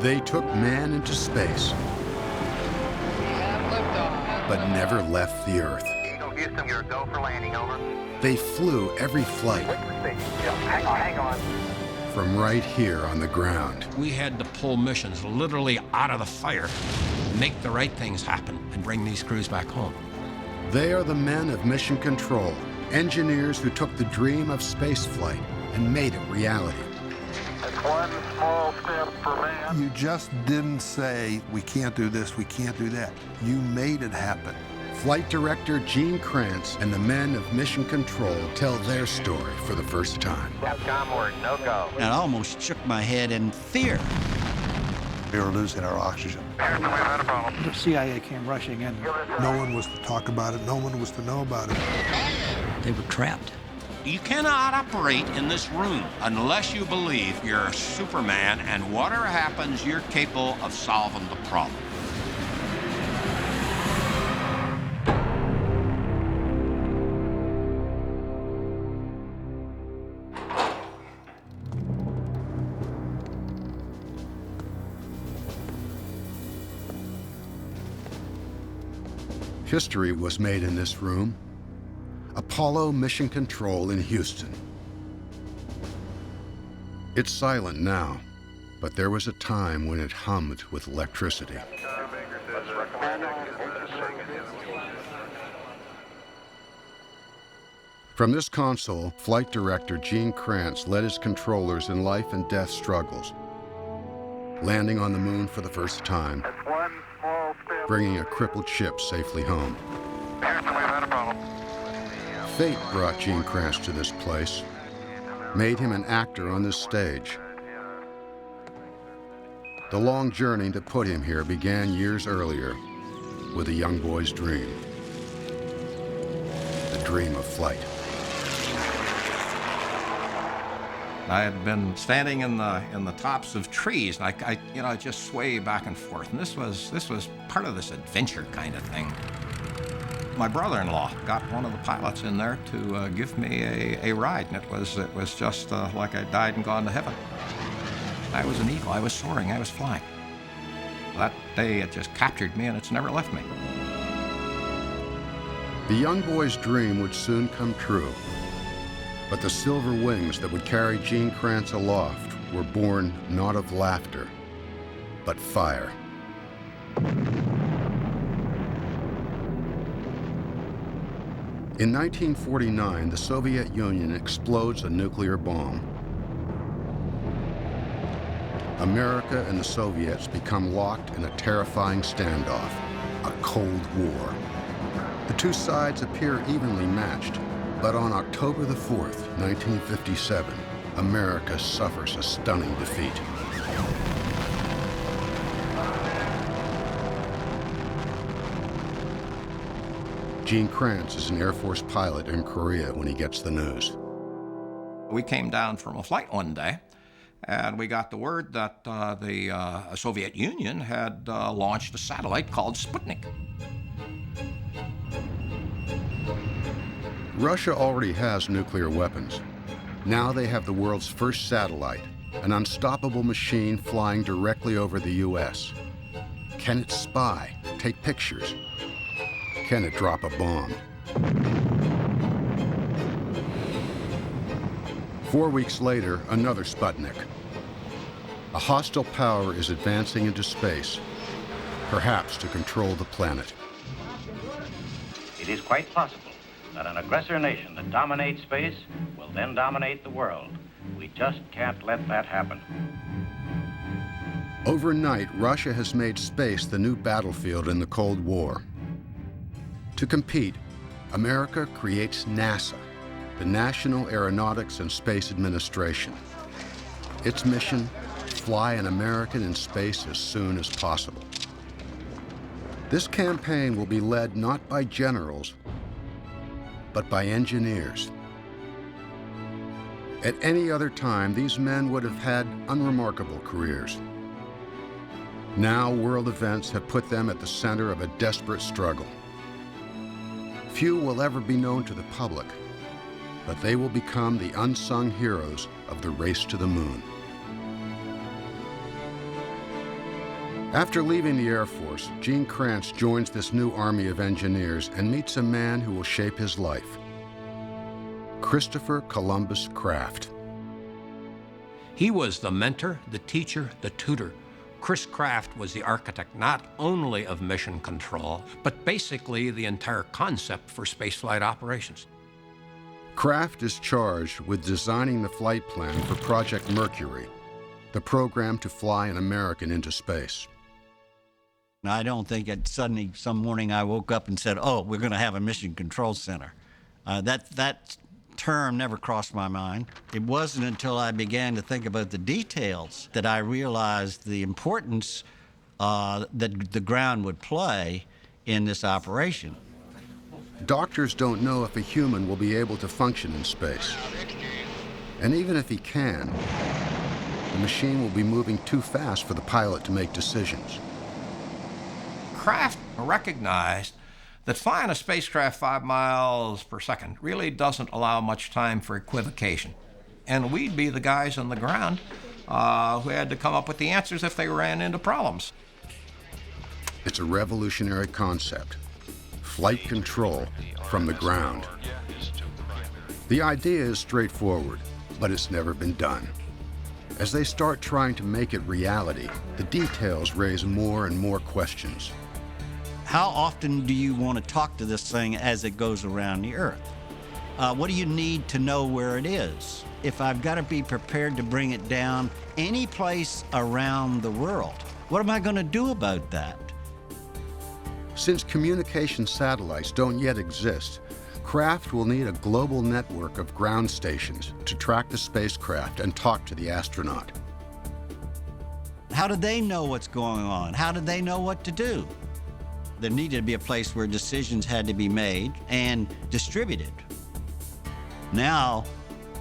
They took man into space, but never left the Earth. Houston, you're go for landing, over. They flew every flight Hang on. from right here on the ground. We had to pull missions literally out of the fire, make the right things happen, and bring these crews back home. They are the men of mission control, engineers who took the dream of spaceflight and made it reality. It's one small step for man. You just didn't say, we can't do this, we can't do that. You made it happen. Flight director Gene Kranz and the men of mission control tell their story for the first time. Capcom word, no go. And I almost shook my head in fear. We were losing our oxygen. Houston, we've had a problem. The CIA came rushing in. No one was to talk about it, no one was to know about it. They were trapped. You cannot operate in this room unless you believe you're a Superman and whatever happens, you're capable of solving the problem. History was made in this room. Apollo Mission Control in Houston. It's silent now, but there was a time when it hummed with electricity. From this console, flight director Gene Kranz led his controllers in life and death struggles, landing on the moon for the first time, It's one small step. bringing a crippled ship safely home. Houston, we've had a problem. Fate brought Gene Kranz to this place, made him an actor on this stage. The long journey that put him here began years earlier with a young boy's dream. The dream of flight. I had been standing in the tops of trees, and I just sway back and forth. And this was part of this adventure kind of thing. My brother-in-law got one of the pilots in there to give me a ride, and it was just like I died and gone to heaven. I was an eagle. I was soaring. I was flying. That day, it just captured me, and it's never left me. The young boy's dream would soon come true. But the silver wings that would carry Gene Kranz aloft were born not of laughter, but fire. In 1949, the Soviet Union explodes a nuclear bomb. America and the Soviets become locked in a terrifying standoff, a Cold War. The two sides appear evenly matched. But on October the 4th, 1957, America suffers a stunning defeat. Gene Kranz is an Air Force pilot in Korea when he gets the news. We came down from a flight one day, and we got the word that the Soviet Union had launched a satellite called Sputnik. Russia already has nuclear weapons. Now they have the world's first satellite, an unstoppable machine flying directly over the U.S. Can it spy, take pictures? Can it drop a bomb? 4 weeks later, another Sputnik. A hostile power is advancing into space, perhaps to control the planet. It is quite possible that an aggressor nation that dominates space will then dominate the world. We just can't let that happen. Overnight, Russia has made space the new battlefield in the Cold War. To compete, America creates NASA, the National Aeronautics and Space Administration. Its mission, fly an American in space as soon as possible. This campaign will be led not by generals, but by engineers. At any other time, these men would have had unremarkable careers. Now, world events have put them at the center of a desperate struggle. Few will ever be known to the public, but they will become the unsung heroes of the race to the moon. After leaving the Air Force, Gene Kranz joins this new army of engineers and meets a man who will shape his life, Christopher Columbus Kraft. He was the mentor, the teacher, the tutor. Chris Kraft was the architect not only of mission control, but basically the entire concept for spaceflight operations. Kraft is charged with designing the flight plan for Project Mercury, the program to fly an American into space. I don't think that suddenly some morning I woke up and said, oh, we're going to have a mission control center. That term never crossed my mind. It wasn't until I began to think about the details that I realized the importance that the ground would play in this operation. Doctors don't know if a human will be able to function in space. And even if he can, the machine will be moving too fast for the pilot to make decisions. Kraft recognized that flying a spacecraft 5 miles per second really doesn't allow much time for equivocation. And we'd be the guys on the ground who had to come up with the answers if they ran into problems. It's a revolutionary concept, flight control from the ground. The idea is straightforward, but it's never been done. As they start trying to make it reality, the details raise more and more questions. How often do you want to talk to this thing as it goes around the Earth? What do you need to know where it is? If I've got to be prepared to bring it down any place around the world, what am I going to do about that? Since communication satellites don't yet exist, Kraft will need a global network of ground stations to track the spacecraft and talk to the astronaut. How do they know what's going on? How do they know what to do? There needed to be a place where decisions had to be made and distributed. Now,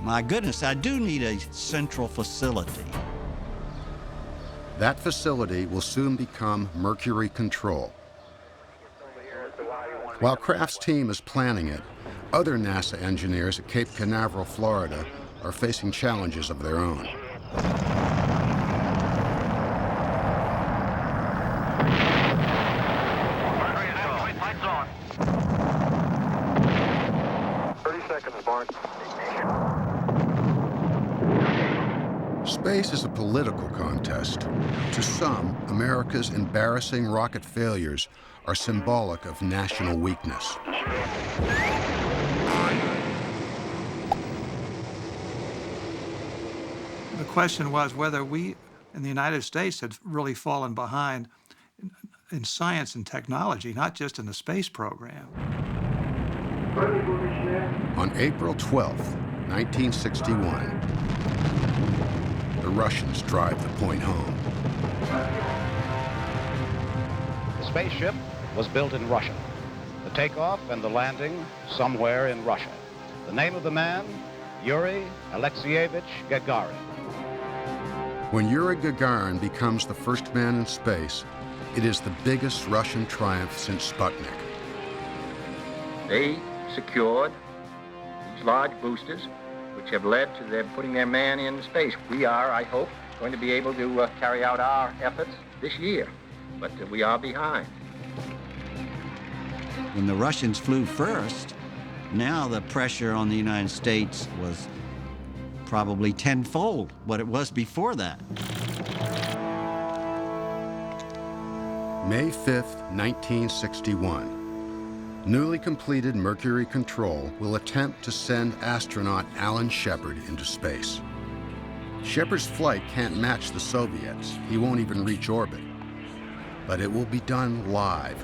my goodness, I do need a central facility. That facility will soon become Mercury Control. While Kraft's team is planning it, other NASA engineers at Cape Canaveral, Florida, are facing challenges of their own. Space is a political contest. To some, America's embarrassing rocket failures are symbolic of national weakness. The question was whether we in the United States had really fallen behind in science and technology, not just in the space program. On April 12, 1961, the Russians drive the point home. The spaceship was built in Russia. The takeoff and the landing somewhere in Russia. The name of the man, Yuri Alexeyevich Gagarin. When Yuri Gagarin becomes the first man in space, it is the biggest Russian triumph since Sputnik. They secured these large boosters, which have led to them putting their man in space. We are, I hope, going to be able to carry out our efforts this year, but we are behind. When the Russians flew first, now the pressure on the United States was probably tenfold what it was before that. May 5th, 1961. Newly completed Mercury Control will attempt to send astronaut Alan Shepard into space. Shepard's flight can't match the Soviets. He won't even reach orbit. But it will be done live,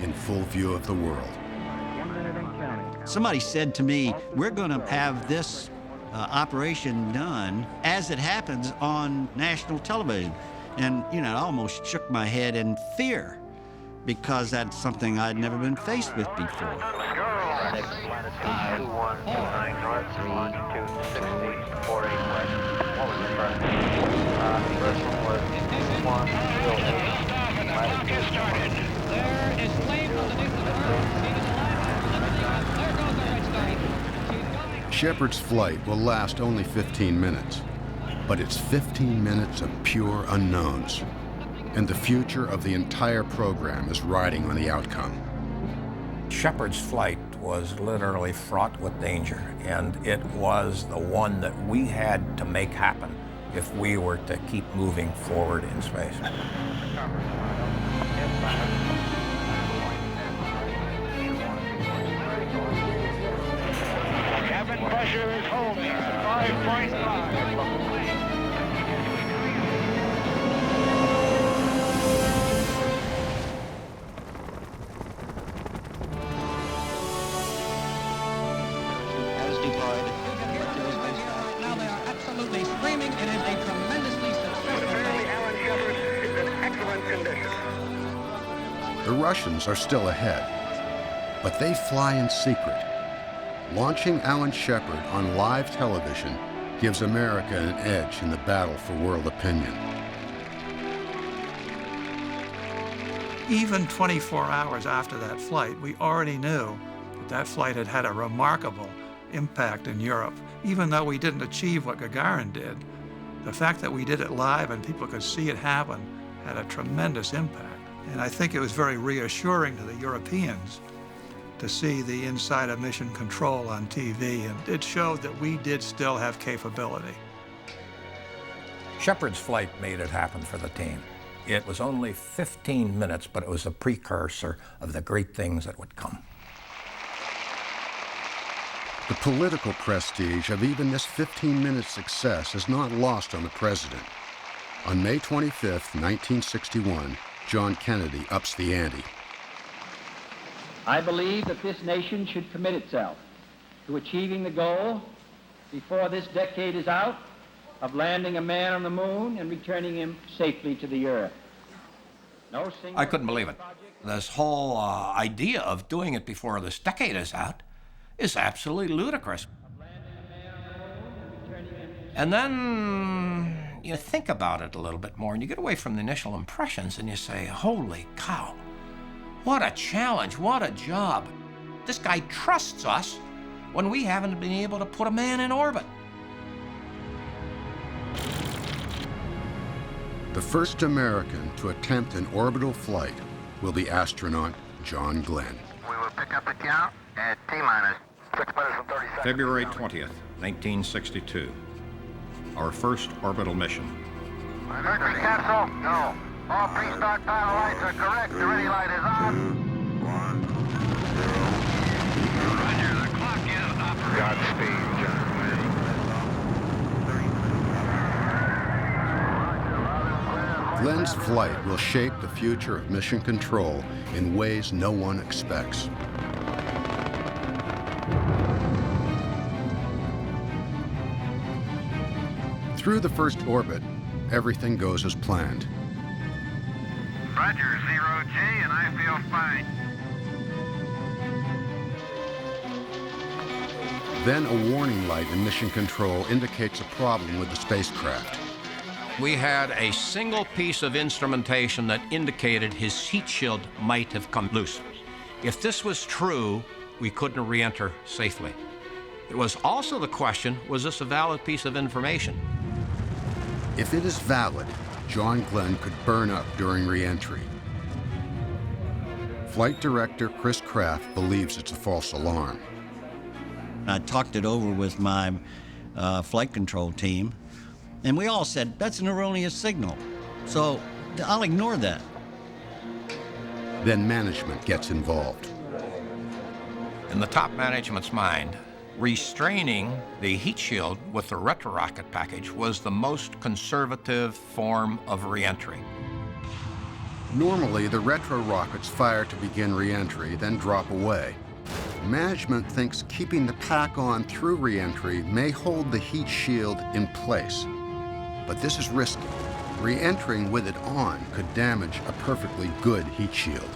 in full view of the world. Somebody said to me, we're going to have this operation done as it happens on national television. And, you know, I almost shook my head in fear because that's something I'd never been faced with before. Shepard's flight will last only 15 minutes, but it's 15 minutes of pure unknowns, and the future of the entire program is riding on the outcome. Shepard's flight was literally fraught with danger, and it was the one that we had to make happen if we were to keep moving forward in space. Cabin pressure is holding 5.5. Now they are absolutely screaming. It is a tremendously successful thing. Alan Shepard is in excellent condition. The Russians are still ahead, but they fly in secret. Launching Alan Shepard on live television gives America an edge in the battle for world opinion. Even 24 hours after that flight, we already knew that that flight had had a remarkable impact in Europe. Even though we didn't achieve what Gagarin did, the fact that we did it live and people could see it happen had a tremendous impact. And I think it was very reassuring to the Europeans to see the inside of mission control on TV, and it showed that we did still have capability. Shepard's flight made it happen for the team. It was only 15 minutes, but it was a precursor of the great things that would come. The political prestige of even this 15-minute success is not lost on the president. On May 25, 1961, John Kennedy ups the ante. I believe that this nation should commit itself to achieving the goal before this decade is out of landing a man on the moon and returning him safely to the earth. No single I couldn't believe it. This whole idea of doing it before this decade is out is absolutely ludicrous. And then you think about it a little bit more and you get away from the initial impressions and you say, holy cow, what a challenge, what a job. This guy trusts us when we haven't been able to put a man in orbit. The first American to attempt an orbital flight will be astronaut John Glenn. We will pick up the count at T-minus 6 minutes and 30 seconds. February 20th, 1962. Our first orbital mission. Mercury capsule? No. All pre-start power lights are correct. The ready light is on. 1, 0. Roger, the clock is operating. Godspeed, John. Glenn's flight will shape the future of mission control in ways no one expects. Through the first orbit, everything goes as planned. Roger, 0G, and I feel fine. Then a warning light in mission control indicates a problem with the spacecraft. We had a single piece of instrumentation that indicated his heat shield might have come loose. If this was true, we couldn't re-enter safely. It was also the question, was this a valid piece of information? If it is valid, John Glenn could burn up during re-entry. Flight director Chris Kraft believes it's a false alarm. I talked it over with my flight control team, and we all said, that's an erroneous signal. So I'll ignore that. Then management gets involved. In the top management's mind, restraining the heat shield with the retro-rocket package was the most conservative form of re-entry. Normally, the retro rockets fire to begin re-entry, then drop away. Management thinks keeping the pack on through re-entry may hold the heat shield in place. But this is risky. Re-entering with it on could damage a perfectly good heat shield.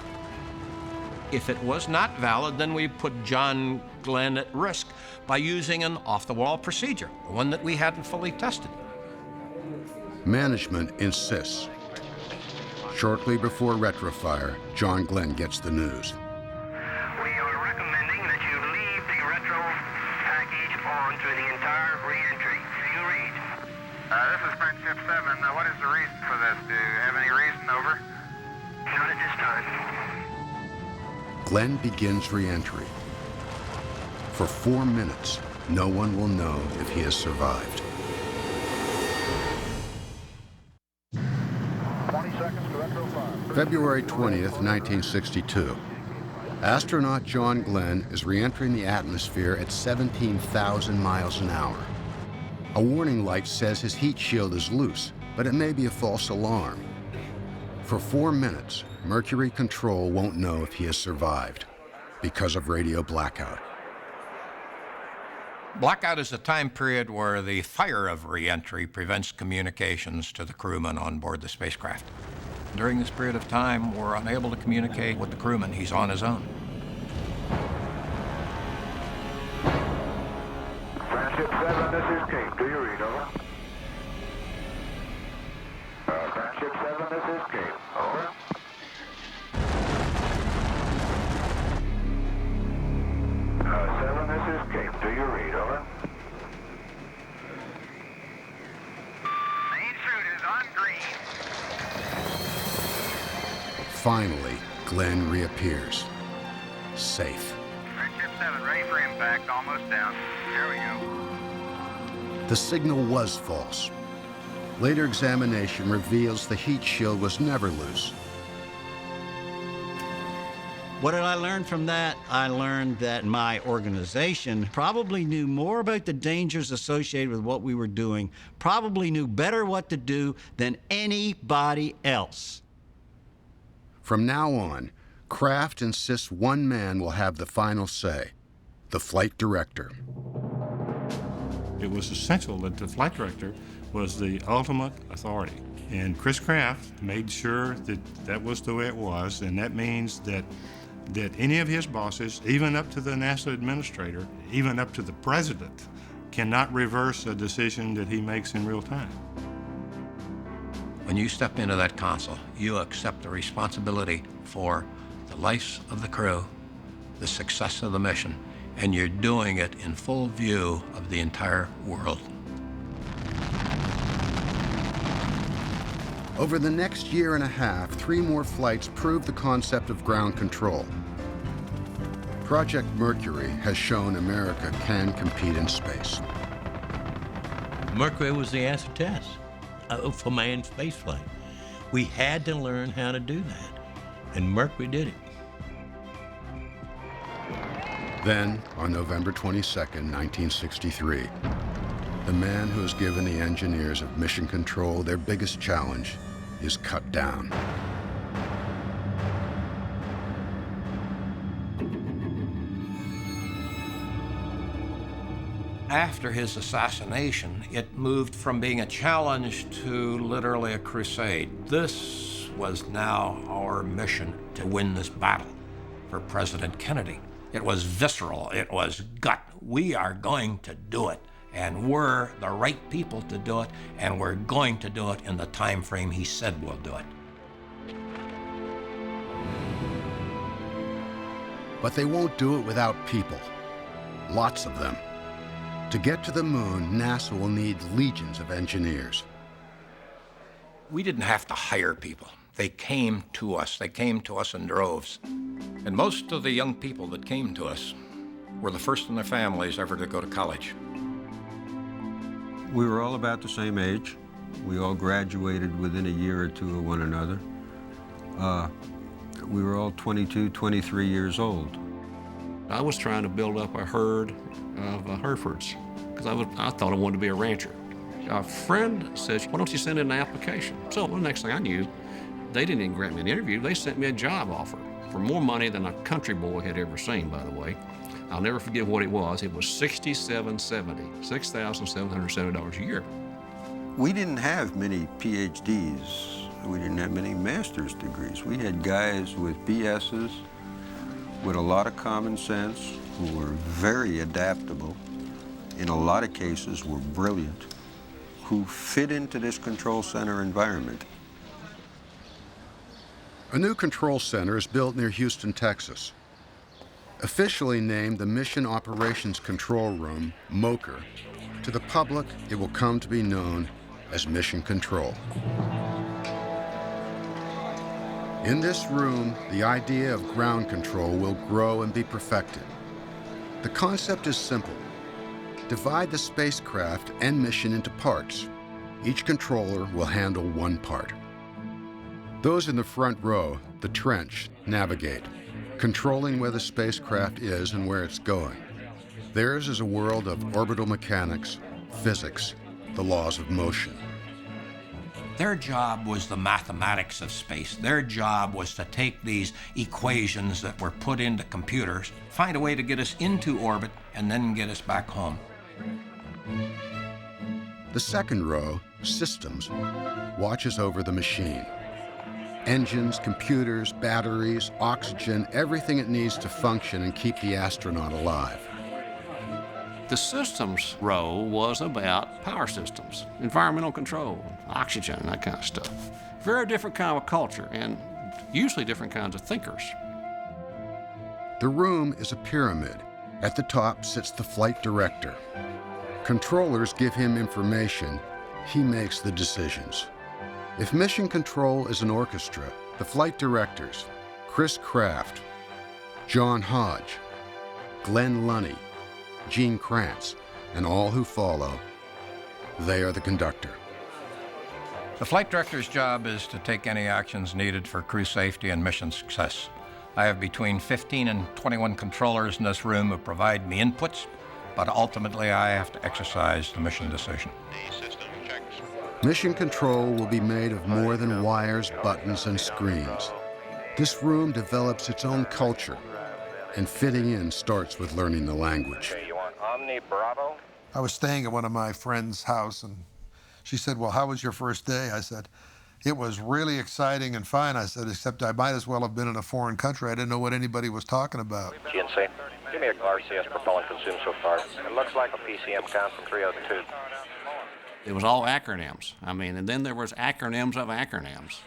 If it was not valid, then we put John Glenn at risk by using an off-the-wall procedure, one that we hadn't fully tested. Management insists. Shortly before retrofire, John Glenn gets the news. We are recommending that you leave the retro package on through the entire re-entry. Do you read? This is Friendship 7. What is the reason for this? Do you have any reason? Over. Not at this time. Glenn begins re-entry. For 4 minutes, no one will know if he has survived. 20 seconds to retro fire. February 20th, 1962. Astronaut John Glenn is re-entering the atmosphere at 17,000 miles an hour. A warning light says his heat shield is loose, but it may be a false alarm. For 4 minutes, Mercury Control won't know if he has survived because of radio blackout. Blackout is a time period where the fire of re-entry prevents communications to the crewman on board the spacecraft. During this period of time, we're unable to communicate with the crewman. He's on his own. Friendship 7, this is Kate. Do you read? Over. Friendship 7, this is Kate. Over. This is Cape. Do you read? Over. Main chute is on green. Finally, Glenn reappears. Safe. Friendship 7, ready for impact. Almost down. Here we go. The signal was false. Later examination reveals the heat shield was never loose. What did I learn from that? I learned that my organization probably knew more about the dangers associated with what we were doing, probably knew better what to do than anybody else. From now on, Kraft insists one man will have the final say, the flight director. It was essential that the flight director was the ultimate authority. And Chris Kraft made sure that that was the way it was, and that means that any of his bosses, even up to the NASA administrator, even up to the president, cannot reverse a decision that he makes in real time. When you step into that console, you accept the responsibility for the lives of the crew, the success of the mission, and you're doing it in full view of the entire world. Over the next year and a half, 3 more flights proved the concept of ground control. Project Mercury has shown America can compete in space. Mercury was the acid test for manned spaceflight. We had to learn how to do that, and Mercury did it. Then, on November 22nd, 1963, the man who has given the engineers of Mission Control their biggest challenge is cut down. After his assassination, it moved from being a challenge to literally a crusade. This was now our mission to win this battle for President Kennedy. It was visceral, it was gut. We are going to do it, and we're the right people to do it, and we're going to do it in the time frame he said we'll do it. But they won't do it without people. Lots of them. To get to the moon, NASA will need legions of engineers. We didn't have to hire people. They came to us. They came to us in droves. And most of the young people that came to us were the first in their families ever to go to college. We were all about the same age. We all graduated within a year or two of one another. We were all 22, 23 years old. I was trying to build up a herd of Herefords because I thought I wanted to be a rancher. A friend says, why don't you send in an application? So the next thing I knew, they didn't even grant me an interview. They sent me a job offer for more money than a country boy had ever seen, by the way. I'll never forget what it was. It was $6,770, $6,770 a year. We didn't have many PhDs. We didn't have many master's degrees. We had guys with BSs, with a lot of common sense, who were very adaptable, in a lot of cases were brilliant, who fit into this control center environment. A new control center is built near Houston, Texas. Officially named the Mission Operations Control Room, MOCR, to the public it will come to be known as Mission Control. In this room, the idea of ground control will grow and be perfected. The concept is simple. Divide the spacecraft and mission into parts. Each controller will handle one part. Those in the front row, the trench, navigate, controlling where the spacecraft is and where it's going. Theirs is a world of orbital mechanics, physics, the laws of motion. Their job was the mathematics of space. Their job was to take these equations that were put into computers, find a way to get us into orbit, and then get us back home. The second row, systems, watches over the machine. Engines, computers, batteries, oxygen, everything it needs to function and keep the astronaut alive. The systems row was about power systems, environmental control, oxygen, that kind of stuff. Very different kind of culture, and usually different kinds of thinkers. The room is a pyramid. At the top sits the flight director. Controllers give him information. He makes the decisions. If mission control is an orchestra, the flight directors, Chris Kraft, John Hodge, Glenn Lunny, Gene Kranz, and all who follow, they are the conductor. The flight director's job is to take any actions needed for crew safety and mission success. I have between 15 and 21 controllers in this room who provide me inputs, but ultimately I have to exercise the mission decision. Mission control will be made of more than wires, buttons, and screens. This room develops its own culture, and fitting in starts with learning the language. I was staying at one of my friend's house, and she said, well, how was your first day? I said, it was really exciting and fine. I said, except I might as well have been in a foreign country. I didn't know what anybody was talking about. GNC, give me a RCS propellant consumed so far. It looks like a PCM count from 302. It was all acronyms. I mean, and then there was acronyms of acronyms.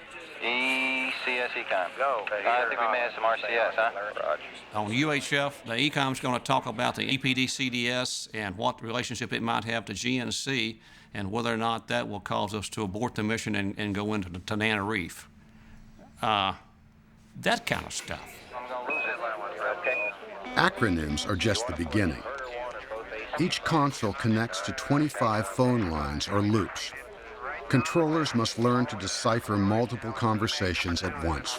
ECS Econ. Go. I think we may have some RCS, huh? On UHF, the Ecom's going to talk about the EPD CDS and what relationship it might have to GNC and whether or not that will cause us to abort the mission and go into the Tanana Reef. That kind of stuff. I'm going to lose it. Okay. Acronyms are just the beginning. Each console connects to 25 phone lines or loops. Controllers must learn to decipher multiple conversations at once.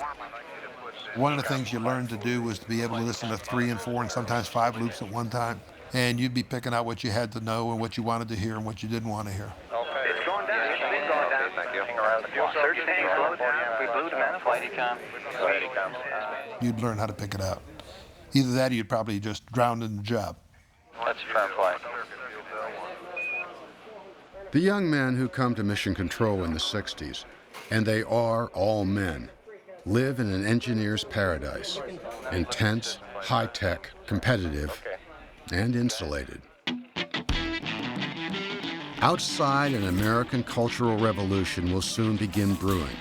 One of the things you learned to do was to be able to listen to 3 and 4 and sometimes 5 loops at one time. And you'd be picking out what you had to know and what you wanted to hear and what you didn't want to hear. Okay. It's going down. It's going down. Thank you. Hang around. Search tank slowed down. We blew the man. Flight Econ. Go ahead, Econ. You'd learn how to pick it out. Either that or you'd probably just drown in the job. That's a firm flight. The young men who come to Mission Control in the 60s, and they are all men, live in an engineer's paradise. Intense, high-tech, competitive, and insulated. Outside, an American cultural revolution will soon begin brewing.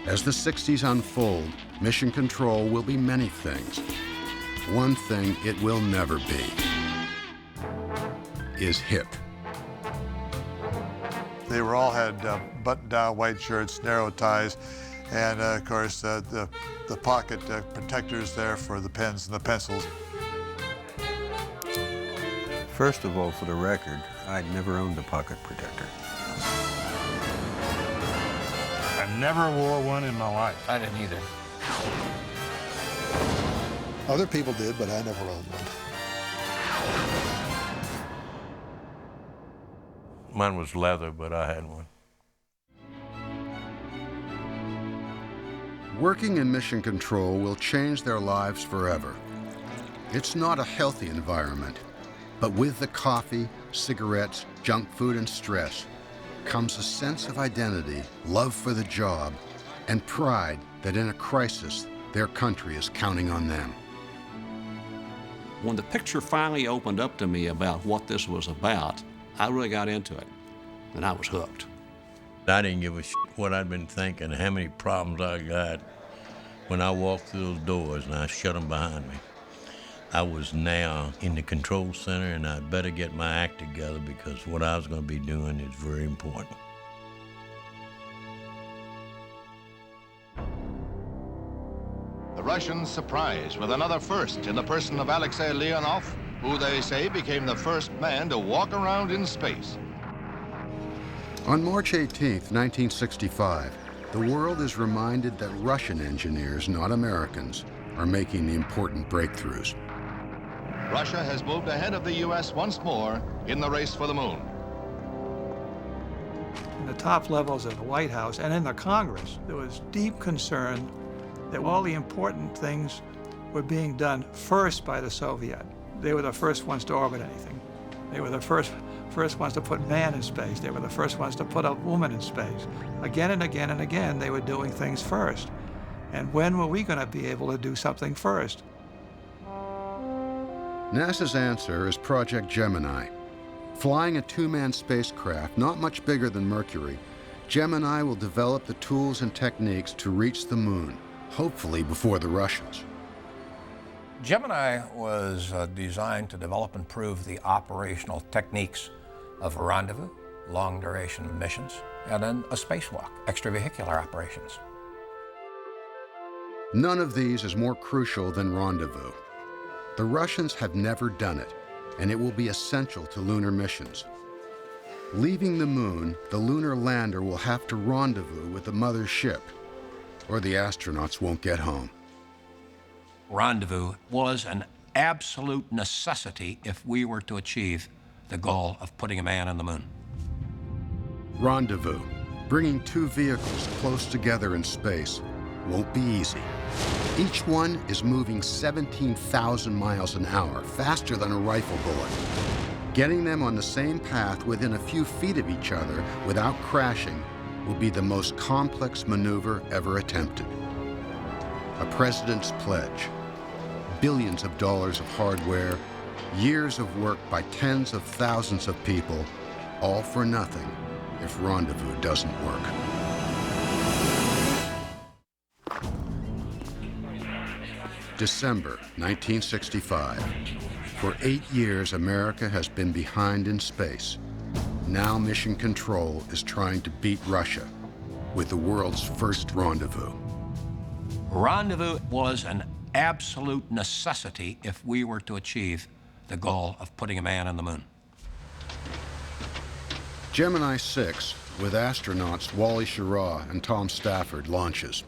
As the 60s unfold, Mission Control will be many things. One thing it will never be is hip. They were all had button-down white shirts, narrow ties, and of course the pocket protectors there for the pens and the pencils. First of all, for the record, I'd never owned a pocket protector. I never wore one in my life. I didn't either. Other people did, but I never owned one. Mine was leather, but I had one. Working in Mission Control will change their lives forever. It's not a healthy environment, but with the coffee, cigarettes, junk food, and stress comes a sense of identity, love for the job, and pride that in a crisis, their country is counting on them. When the picture finally opened up to me about what this was about, I really got into it, and I was hooked. I didn't give a shit what I'd been thinking, how many problems I got when I walked through those doors and I shut them behind me. I was now in the control center, and I'd better get my act together because what I was going to be doing is very important. The Russians surprised with another first in the person of Alexei Leonov, who they say became the first man to walk around in space. On March 18th, 1965, the world is reminded that Russian engineers, not Americans, are making the important breakthroughs. Russia has moved ahead of the U.S. once more in the race for the moon. In the top levels of the White House and in the Congress, there was deep concern that all the important things were being done first by the Soviet. They were the first ones to orbit anything. They were the first ones to put man in space. They were the first ones to put a woman in space. Again and again and again, they were doing things first. And when were we going to be able to do something first? NASA's answer is Project Gemini. Flying a two-man spacecraft not much bigger than Mercury, Gemini will develop the tools and techniques to reach the moon, hopefully before the Russians. Gemini was designed to develop and prove the operational techniques of rendezvous, long-duration missions, and then a spacewalk, extravehicular operations. None of these is more crucial than rendezvous. The Russians have never done it, and it will be essential to lunar missions. Leaving the moon, the lunar lander will have to rendezvous with the mother ship, or the astronauts won't get home. Rendezvous was an absolute necessity if we were to achieve the goal of putting a man on the moon. Rendezvous, bringing two vehicles close together in space, won't be easy. Each one is moving 17,000 miles an hour, faster than a rifle bullet. Getting them on the same path within a few feet of each other without crashing will be the most complex maneuver ever attempted. A president's pledge, billions of dollars of hardware, years of work by tens of thousands of people, all for nothing if rendezvous doesn't work. December 1965. For 8 years, America has been behind in space. Now Mission Control is trying to beat Russia with the world's first rendezvous. Rendezvous was an absolute necessity if we were to achieve the goal of putting a man on the moon. Gemini 6, with astronauts Wally Schirra and Tom Stafford, launches.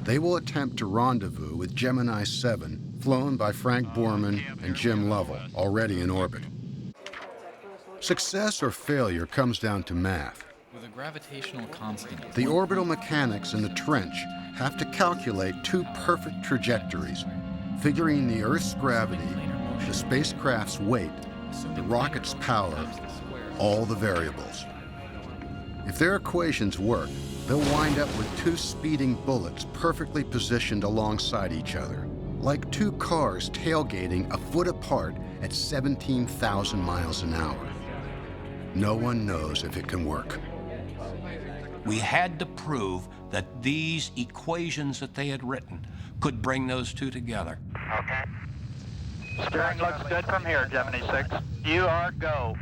They will attempt to rendezvous with Gemini 7, flown by Frank Borman and Jim Lovell, already in orbit. Success or failure comes down to math. With a gravitational constant. The orbital mechanics in the trench have to calculate two perfect trajectories, figuring the Earth's gravity, the spacecraft's weight, the rocket's power, all the variables. If their equations work, they'll wind up with two speeding bullets perfectly positioned alongside each other, like two cars tailgating a foot apart at 17,000 miles an hour. No one knows if it can work. We had to prove that these equations that they had written could bring those two together. Okay. Steering looks good from here, Gemini 6. You are go.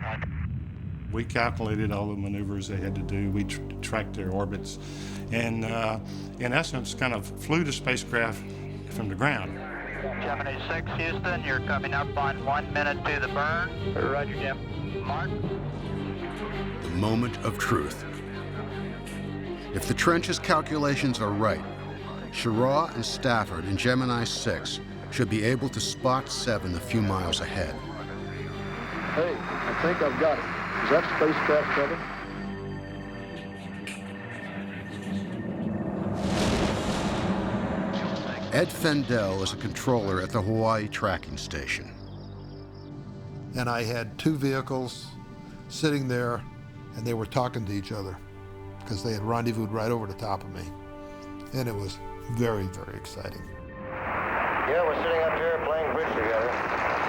We calculated all the maneuvers they had to do. We tracked their orbits, and in essence, kind of flew the spacecraft from the ground. Gemini 6, Houston, you're coming up on 1 minute to the burn. Roger, Jim. Mark. The moment of truth. If the trench's calculations are right, Schirra and Stafford in Gemini 6 should be able to spot 7 a few miles ahead. Hey, I think I've got it. Is that spacecraft 7? Ed Fendell is a controller at the Hawaii tracking station. And I had two vehicles sitting there, and they were talking to each other because they had rendezvoused right over the top of me. And it was very, very exciting. Yeah, we're sitting up here playing bridge together.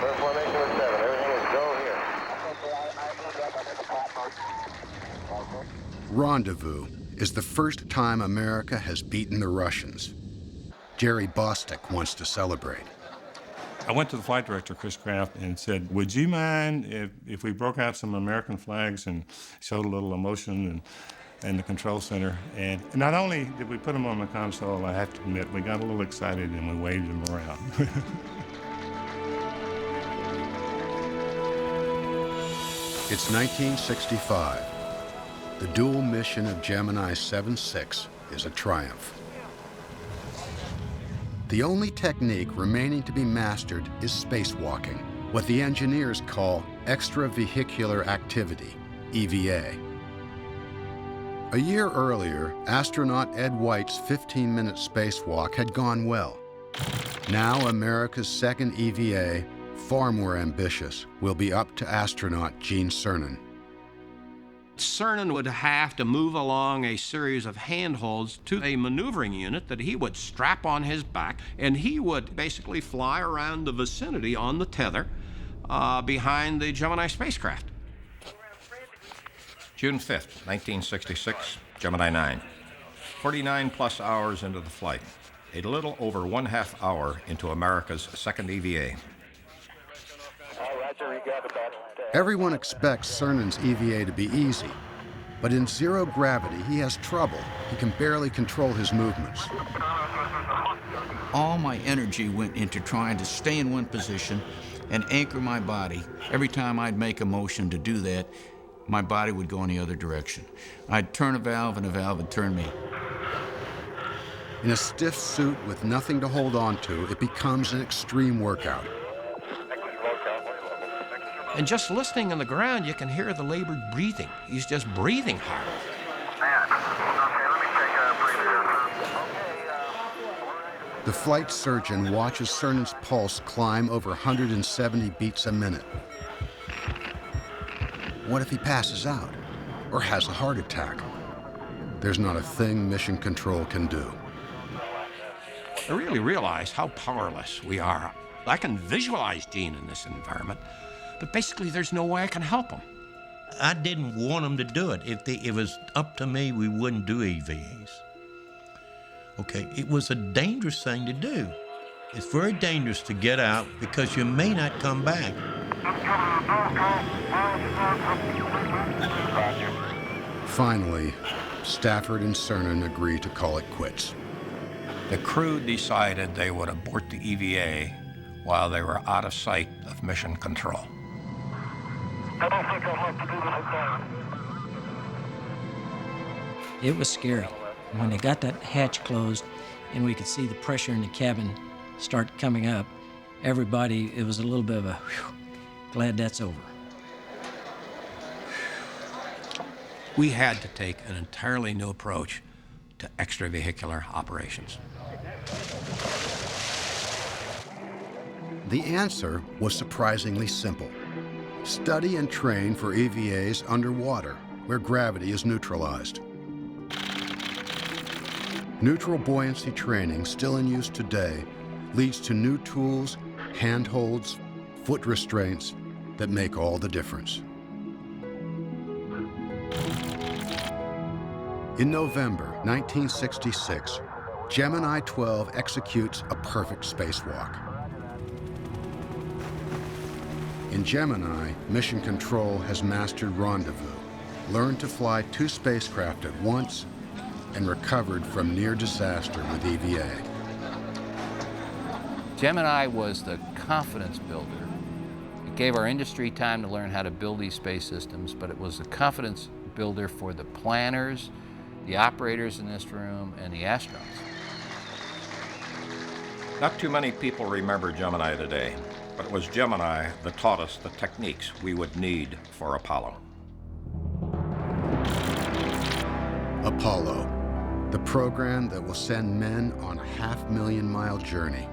We're in formation with 7. Everything is go here. Rendezvous is the first time America has beaten the Russians. Jerry Bostic wants to celebrate. I went to the flight director, Chris Kraft, and said, would you mind if we broke out some American flags and showed a little emotion in the control center? And not only did we put them on the console, I have to admit, we got a little excited and we waved them around. It's 1965. The dual mission of Gemini 7-6 is a triumph. The only technique remaining to be mastered is spacewalking, what the engineers call extravehicular activity, EVA. A year earlier, astronaut Ed White's 15-minute spacewalk had gone well. Now America's second EVA, far more ambitious, will be up to astronaut Gene Cernan. Cernan would have to move along a series of handholds to a maneuvering unit that he would strap on his back, and he would basically fly around the vicinity on the tether behind the Gemini spacecraft. June 5th, 1966, Gemini 9. 49 plus hours into the flight, a little over 1/2 hour into America's second EVA. Everyone expects Cernan's EVA to be easy, but in zero gravity, he has trouble. He can barely control his movements. All my energy went into trying to stay in one position and anchor my body. Every time I'd make a motion to do that, my body would go in the other direction. I'd turn a valve and a valve would turn me. In a stiff suit with nothing to hold on to, it becomes an extreme workout. And just listening on the ground, you can hear the labored breathing. He's just breathing hard. The flight surgeon watches Cernan's pulse climb over 170 beats a minute. What if he passes out or has a heart attack? There's not a thing Mission Control can do. I really realize how powerless we are. I can visualize Gene in this environment, but basically there's no way I can help him. I didn't want them to do it. If it was up to me, we wouldn't do EVAs. Okay, it was a dangerous thing to do. It's very dangerous to get out because you may not come back. Finally, Stafford and Cernan agree to call it quits. The crew decided they would abort the EVA while they were out of sight of Mission Control. I don't think I'll have to do this again. It was scary. When they got that hatch closed and we could see the pressure in the cabin start coming up, everybody, it was a little bit of a, whew, glad that's over. We had to take an entirely new approach to extravehicular operations. The answer was surprisingly simple. Study and train for EVAs underwater, where gravity is neutralized. Neutral buoyancy training, still in use today, leads to new tools, handholds, foot restraints that make all the difference. In November 1966, Gemini 12 executes a perfect spacewalk. In Gemini, Mission Control has mastered rendezvous, learned to fly 2 spacecraft at once, and recovered from near disaster with EVA. Gemini was the confidence builder. It gave our industry time to learn how to build these space systems, but it was the confidence builder for the planners, the operators in this room, and the astronauts. Not too many people remember Gemini today, but it was Gemini that taught us the techniques we would need for Apollo. Apollo, the program that will send men on a 500,000-mile journey.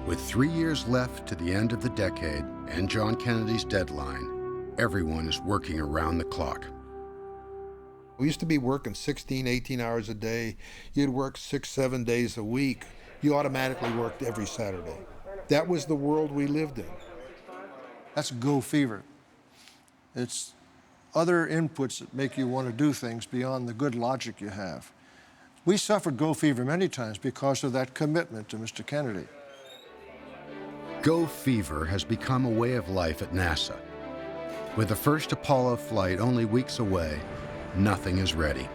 With 3 years left to the end of the decade and John Kennedy's deadline, everyone is working around the clock. We used to be working 16, 18 hours a day. You'd work 6, 7 days a week. You automatically worked every Saturday. That was the world we lived in. That's go fever. It's other inputs that make you want to do things beyond the good logic you have. We suffered go fever many times because of that commitment to Mr. Kennedy. Go fever has become a way of life at NASA. With the first Apollo flight only weeks away, nothing is ready.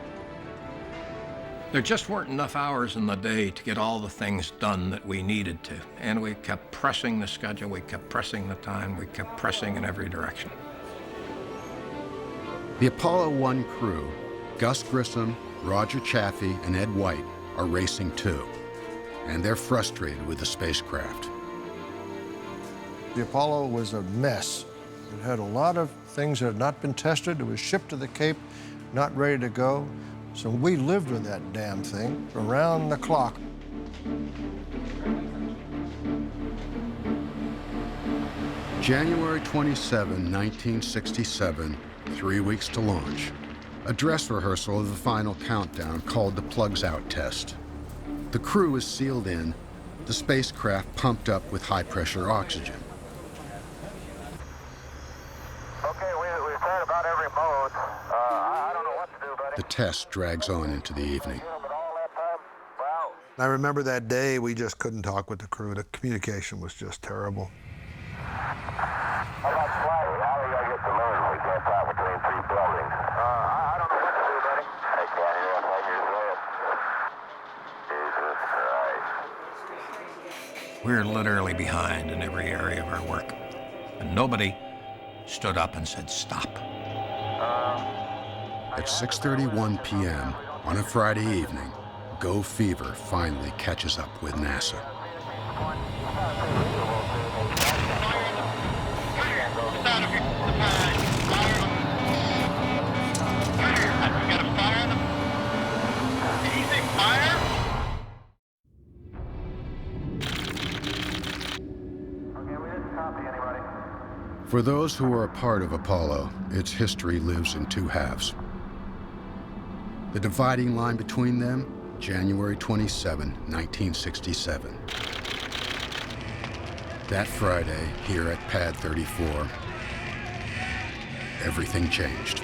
There just weren't enough hours in the day to get all the things done that we needed to. And we kept pressing the schedule, we kept pressing the time, we kept pressing in every direction. The Apollo 1 crew, Gus Grissom, Roger Chaffee, and Ed White, are racing too. And they're frustrated with the spacecraft. The Apollo was a mess. It had a lot of things that had not been tested. It was shipped to the Cape, not ready to go. So we lived with that damn thing around the clock. January 27, 1967, 3 weeks to launch. A dress rehearsal of the final countdown called the Plugs Out test. The crew is sealed in, the spacecraft pumped up with high-pressure oxygen. Okay, we've tried about every mode. I don't know what to do, buddy. The test drags on into the evening. I remember that day we just couldn't talk with the crew. The communication was just terrible. How about flight? How are we gonna get to moon? We can't talk between three buildings. I don't know what to do, buddy. I can't hear what you're saying. Jesus Christ. We're literally behind in every area of our work. And nobody stood up and said, stop. At 6:31 p.m. on a Friday evening, Go fever finally catches up with NASA. For those who are a part of Apollo, its history lives in two halves. The dividing line between them, January 27, 1967. That Friday, here at Pad 34, everything changed.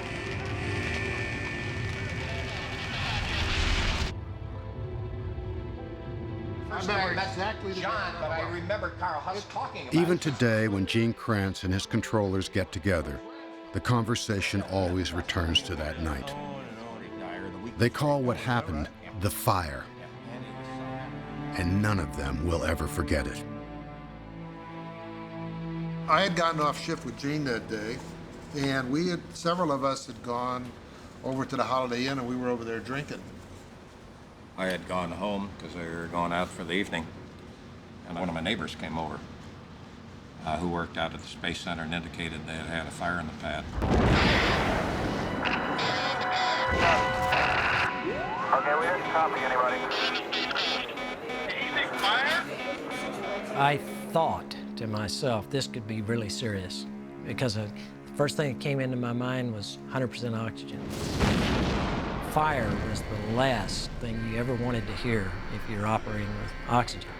Exactly John, but I remember Carl Huss talking about Even today, when Gene Kranz and his controllers get together, the conversation always returns to that night. They call what happened the fire, and none of them will ever forget it. I had gotten off shift with Gene that day, and several of us had gone over to the Holiday Inn, and we were over there drinking. I had gone home because they were going out for the evening, and one of my neighbors came over who worked out at the Space Center and indicated they had had a fire in the pad. Okay, we didn't copy anybody. Evening fire? I thought to myself, this could be really serious, because the first thing that came into my mind was 100% oxygen. Fire was the last thing you ever wanted to hear if you're operating with oxygen.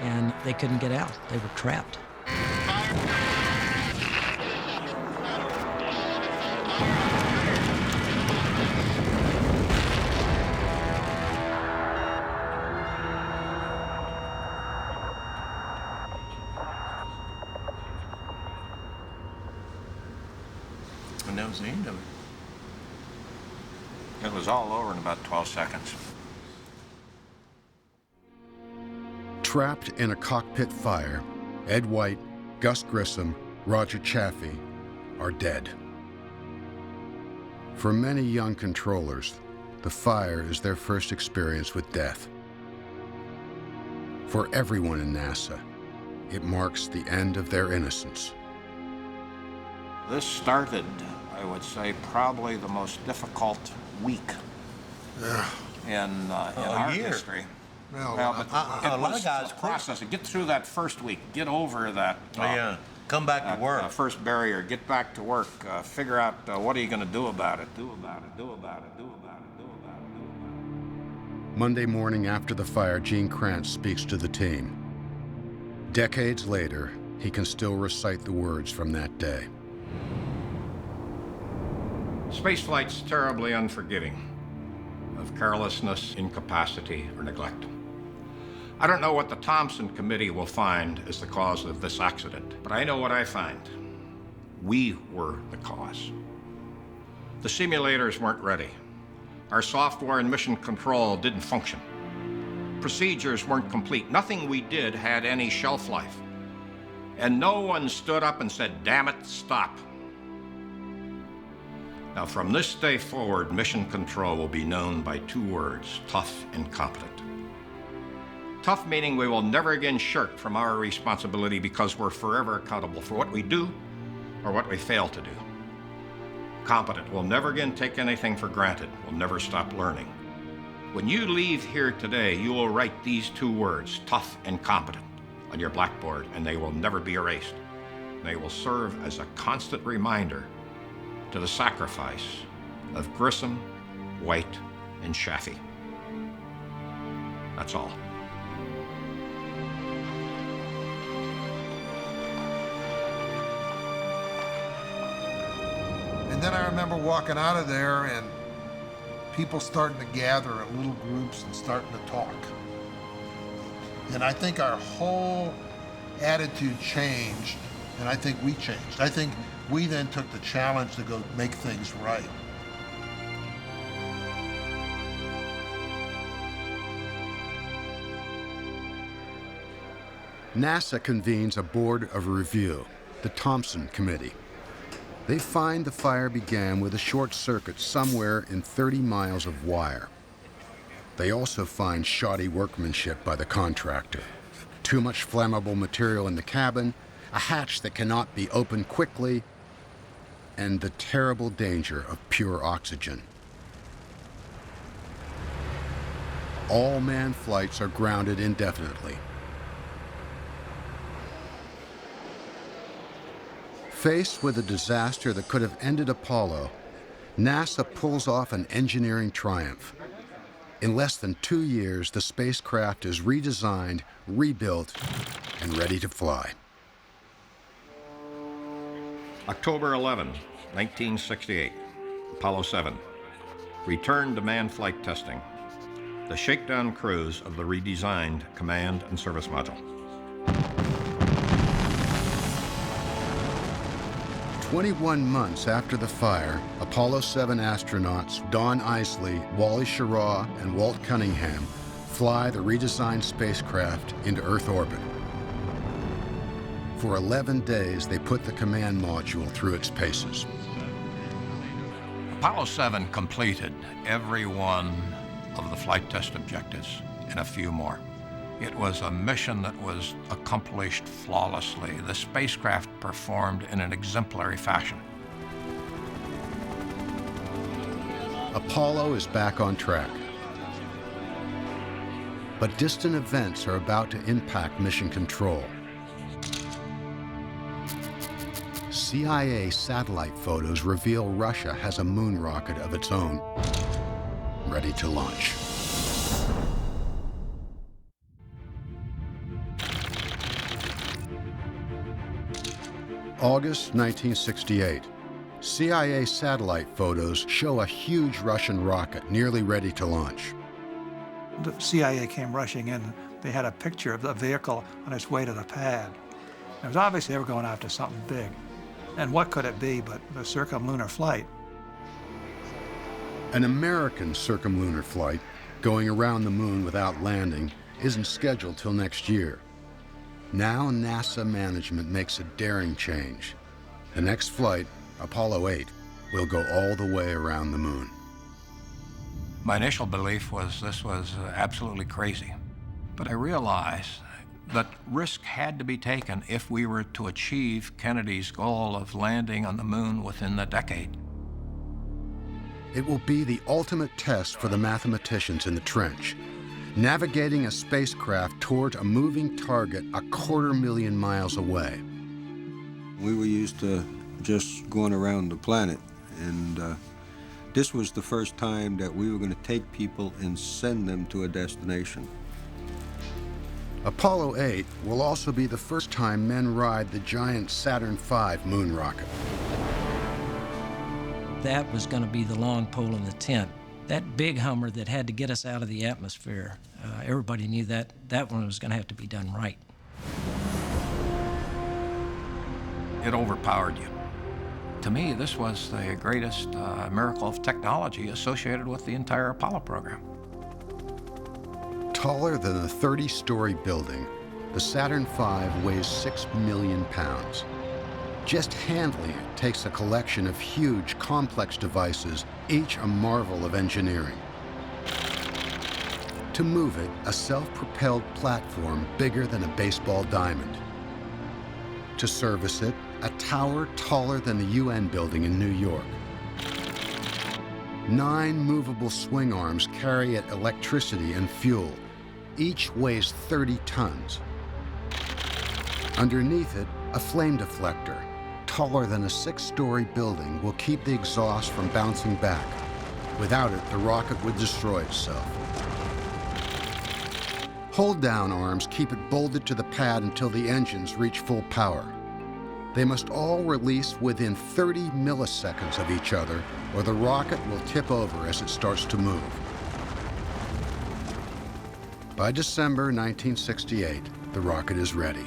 And they couldn't get out. They were trapped. And that was the end of it. It was all over in about 12 seconds. Trapped in a cockpit fire, Ed White, Gus Grissom, Roger Chaffee are dead. For many young controllers, the fire is their first experience with death. For everyone in NASA, it marks the end of their innocence. This started, I would say, probably the most difficult week in our year. history. Well, but a it lot was of guys a process. Get through that first week. Get over that. Come back to work. First barrier. Get back to work. Figure out what are you going to do about it. Monday morning after the fire, Gene Kranz speaks to the team. Decades later, he can still recite the words from that day. Spaceflight's terribly unforgiving of carelessness, incapacity, or neglect. I don't know what the Thompson Committee will find as the cause of this accident, but I know what I find. We were the cause. The simulators weren't ready. Our software and mission control didn't function. Procedures weren't complete. Nothing we did had any shelf life. And no one stood up and said, "Damn it, stop." Now, from this day forward, mission control will be known by two words: tough and competent. Tough meaning we will never again shirk from our responsibility because we're forever accountable for what we do or what we fail to do. Competent, we'll never again take anything for granted. We'll never stop learning. When you leave here today, you will write these two words, tough and competent, on your blackboard, and they will never be erased. They will serve as a constant reminder to the sacrifice of Grissom, White, and Chaffee. That's all. And then I remember walking out of there and people starting to gather in little groups and starting to talk. And I think our whole attitude changed, and I think we changed. I think we then took the challenge to go make things right. NASA convenes a board of review, the Thompson Committee. They find the fire began with a short circuit somewhere in 30 miles of wire. They also find shoddy workmanship by the contractor. Too much flammable material in the cabin, a hatch that cannot be opened quickly, and the terrible danger of pure oxygen. All manned flights are grounded indefinitely. Faced with a disaster that could have ended Apollo, NASA pulls off an engineering triumph. In less than 2 years, the spacecraft is redesigned, rebuilt, and ready to fly. October 11, 1968, Apollo 7. Return to manned flight testing. The shakedown cruise of the redesigned command and service module. 21 months after the fire, Apollo 7 astronauts Don Isley, Wally Schirra, and Walt Cunningham fly the redesigned spacecraft into Earth orbit. For 11 days, they put the command module through its paces. Apollo 7 completed every one of the flight test objectives and a few more. It was a mission that was accomplished flawlessly. The spacecraft performed in an exemplary fashion. Apollo is back on track. But distant events are about to impact mission control. CIA satellite photos reveal Russia has a moon rocket of its own, ready to launch. August 1968. CIA satellite photos show a huge Russian rocket nearly ready to launch. The CIA came rushing in. They had a picture of the vehicle on its way to the pad. It was obviously they were going after something big. And what could it be but the circumlunar flight? An American circumlunar flight, going around the moon without landing, isn't scheduled till next year. Now NASA management makes a daring change. The next flight, Apollo 8, will go all the way around the moon. My initial belief was this was absolutely crazy. But I realized that risk had to be taken if we were to achieve Kennedy's goal of landing on the moon within the decade. It will be the ultimate test for the mathematicians in the trench, navigating a spacecraft toward a moving target 250,000 miles away. We were used to just going around the planet, and this was the first time that we were going to take people and send them to a destination. Apollo 8 will also be the first time men ride the giant Saturn V moon rocket. That was going to be the long pole in the tent. That big Hummer that had to get us out of the atmosphere, everybody knew that one was going to have to be done right. It overpowered you. To me, this was the greatest miracle of technology associated with the entire Apollo program. Taller than a 30-story building, the Saturn V weighs 6 million pounds. Just handling it takes a collection of huge, complex devices, each a marvel of engineering. To move it, a self-propelled platform bigger than a baseball diamond. To service it, a tower taller than the UN building in New York. 9 movable swing arms carry it electricity and fuel. Each weighs 30 tons. Underneath it, a flame deflector, taller than a 6-story building, will keep the exhaust from bouncing back. Without it, the rocket would destroy itself. Hold-down arms keep it bolted to the pad until the engines reach full power. They must all release within 30 milliseconds of each other, or the rocket will tip over as it starts to move. By December 1968, the rocket is ready.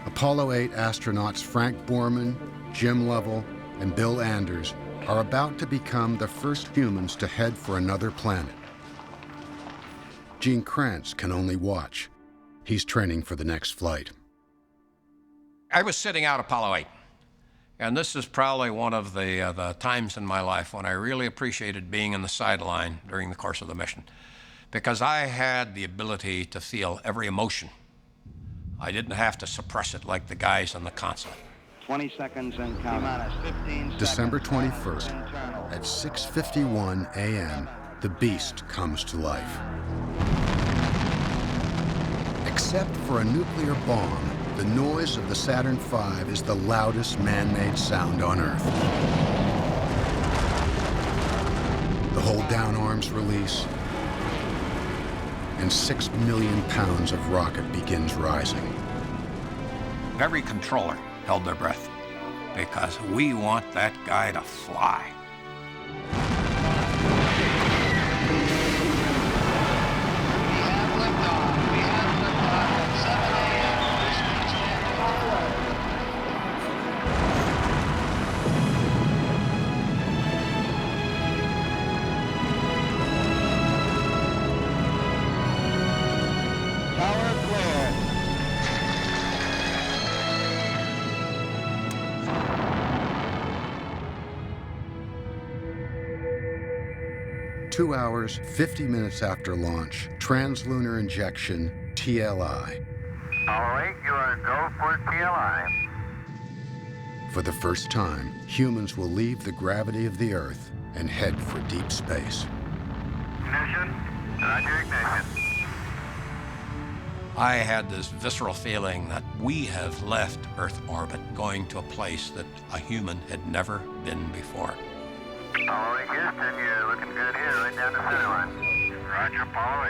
Apollo 8 astronauts Frank Borman, Jim Lovell, and Bill Anders are about to become the first humans to head for another planet. Gene Kranz can only watch. He's training for the next flight. I was sitting out Apollo 8, and this is probably one of the times in my life when I really appreciated being in the sideline during the course of the mission, because I had the ability to feel every emotion. I didn't have to suppress it like the guys on the console. 20 seconds and counting. December 21st, at 6:51 a.m., the beast comes to life. Except for a nuclear bomb, the noise of the Saturn V is the loudest man-made sound on Earth. The hold-down arms release, and 6 million pounds of rocket begins rising. Every controller held their breath, because we want that guy to fly. Power clear. 2 hours, 50 minutes after launch, translunar injection, TLI. All right, you are go for TLI. For the first time, humans will leave the gravity of the Earth and head for deep space. Ignition. Roger ignition. I had this visceral feeling that we have left Earth orbit going to a place that a human had never been before. All right, Houston, you're looking good here, right down the center line. Roger, Apollo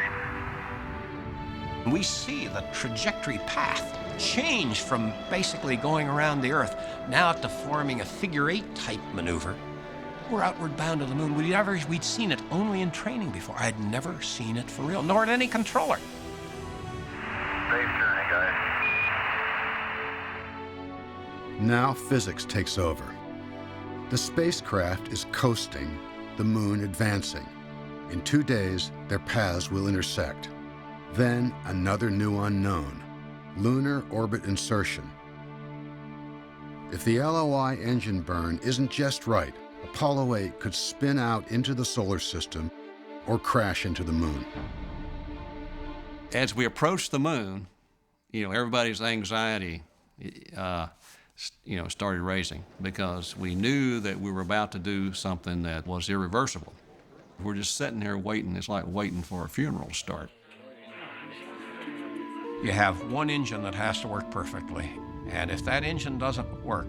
8. We see the trajectory path change from basically going around the Earth now to forming a figure-8 type maneuver. We're outward bound to the moon. We'd seen it only in training before. I'd never seen it for real, nor at any controller. Safe journey, guys. Now physics takes over. The spacecraft is coasting, the moon advancing. In 2 days, their paths will intersect. Then another new unknown, lunar orbit insertion. If the LOI engine burn isn't just right, Apollo 8 could spin out into the solar system or crash into the moon. As we approached the moon, everybody's anxiety, started raising, because we knew that we were about to do something that was irreversible. We're just sitting there waiting. It's like waiting for a funeral to start. You have one engine that has to work perfectly, and if that engine doesn't work,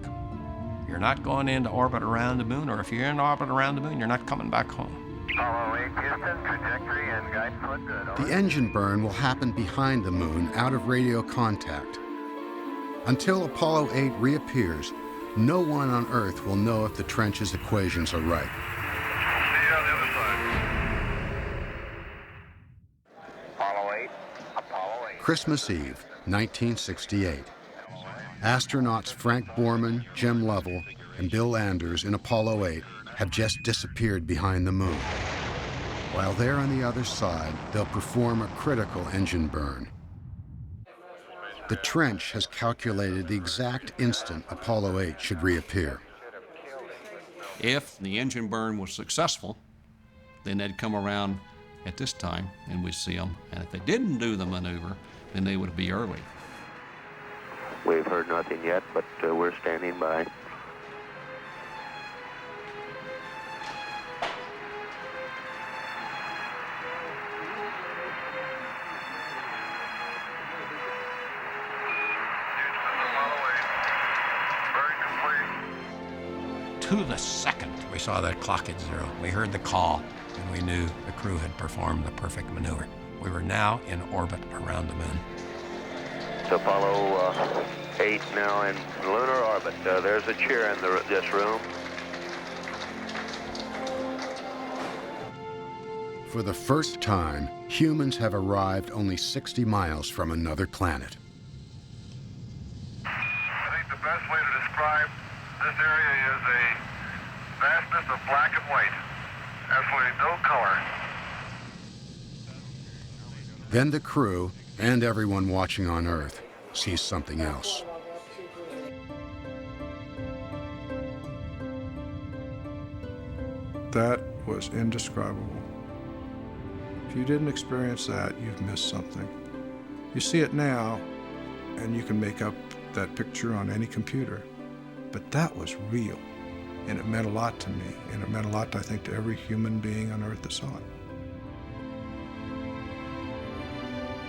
you're not going into orbit around the moon, or if you're in orbit around the moon, you're not coming back home. Apollo 8, Houston, trajectory and guidance look good. The engine burn will happen behind the moon, out of radio contact. Until Apollo 8 reappears, no one on Earth will know if the trench's equations are right. See you on the other side. Apollo 8, Apollo 8. Christmas Eve, 1968. Astronauts Frank Borman, Jim Lovell, and Bill Anders in Apollo 8 have just disappeared behind the moon. While they're on the other side, they'll perform a critical engine burn. The trench has calculated the exact instant Apollo 8 should reappear. If the engine burn was successful, then they'd come around at this time and we'd see them. And if they didn't do the maneuver, then they would be early. We've heard nothing yet, but we're standing by. To the second, we saw that clock at 0. We heard the call, and we knew the crew had performed the perfect maneuver. We were now in orbit around the moon. It's Apollo 8 now in lunar orbit. There's a chair in this room. For the first time, humans have arrived only 60 miles from another planet. I think the best way to describe this area is a vastness of black and white. Absolutely no color. Then the crew, and everyone watching on Earth, sees something else. That was indescribable. If you didn't experience that, you've missed something. You see it now, and you can make up that picture on any computer. But that was real, and it meant a lot to me, and it meant a lot, I think, to every human being on Earth that saw it.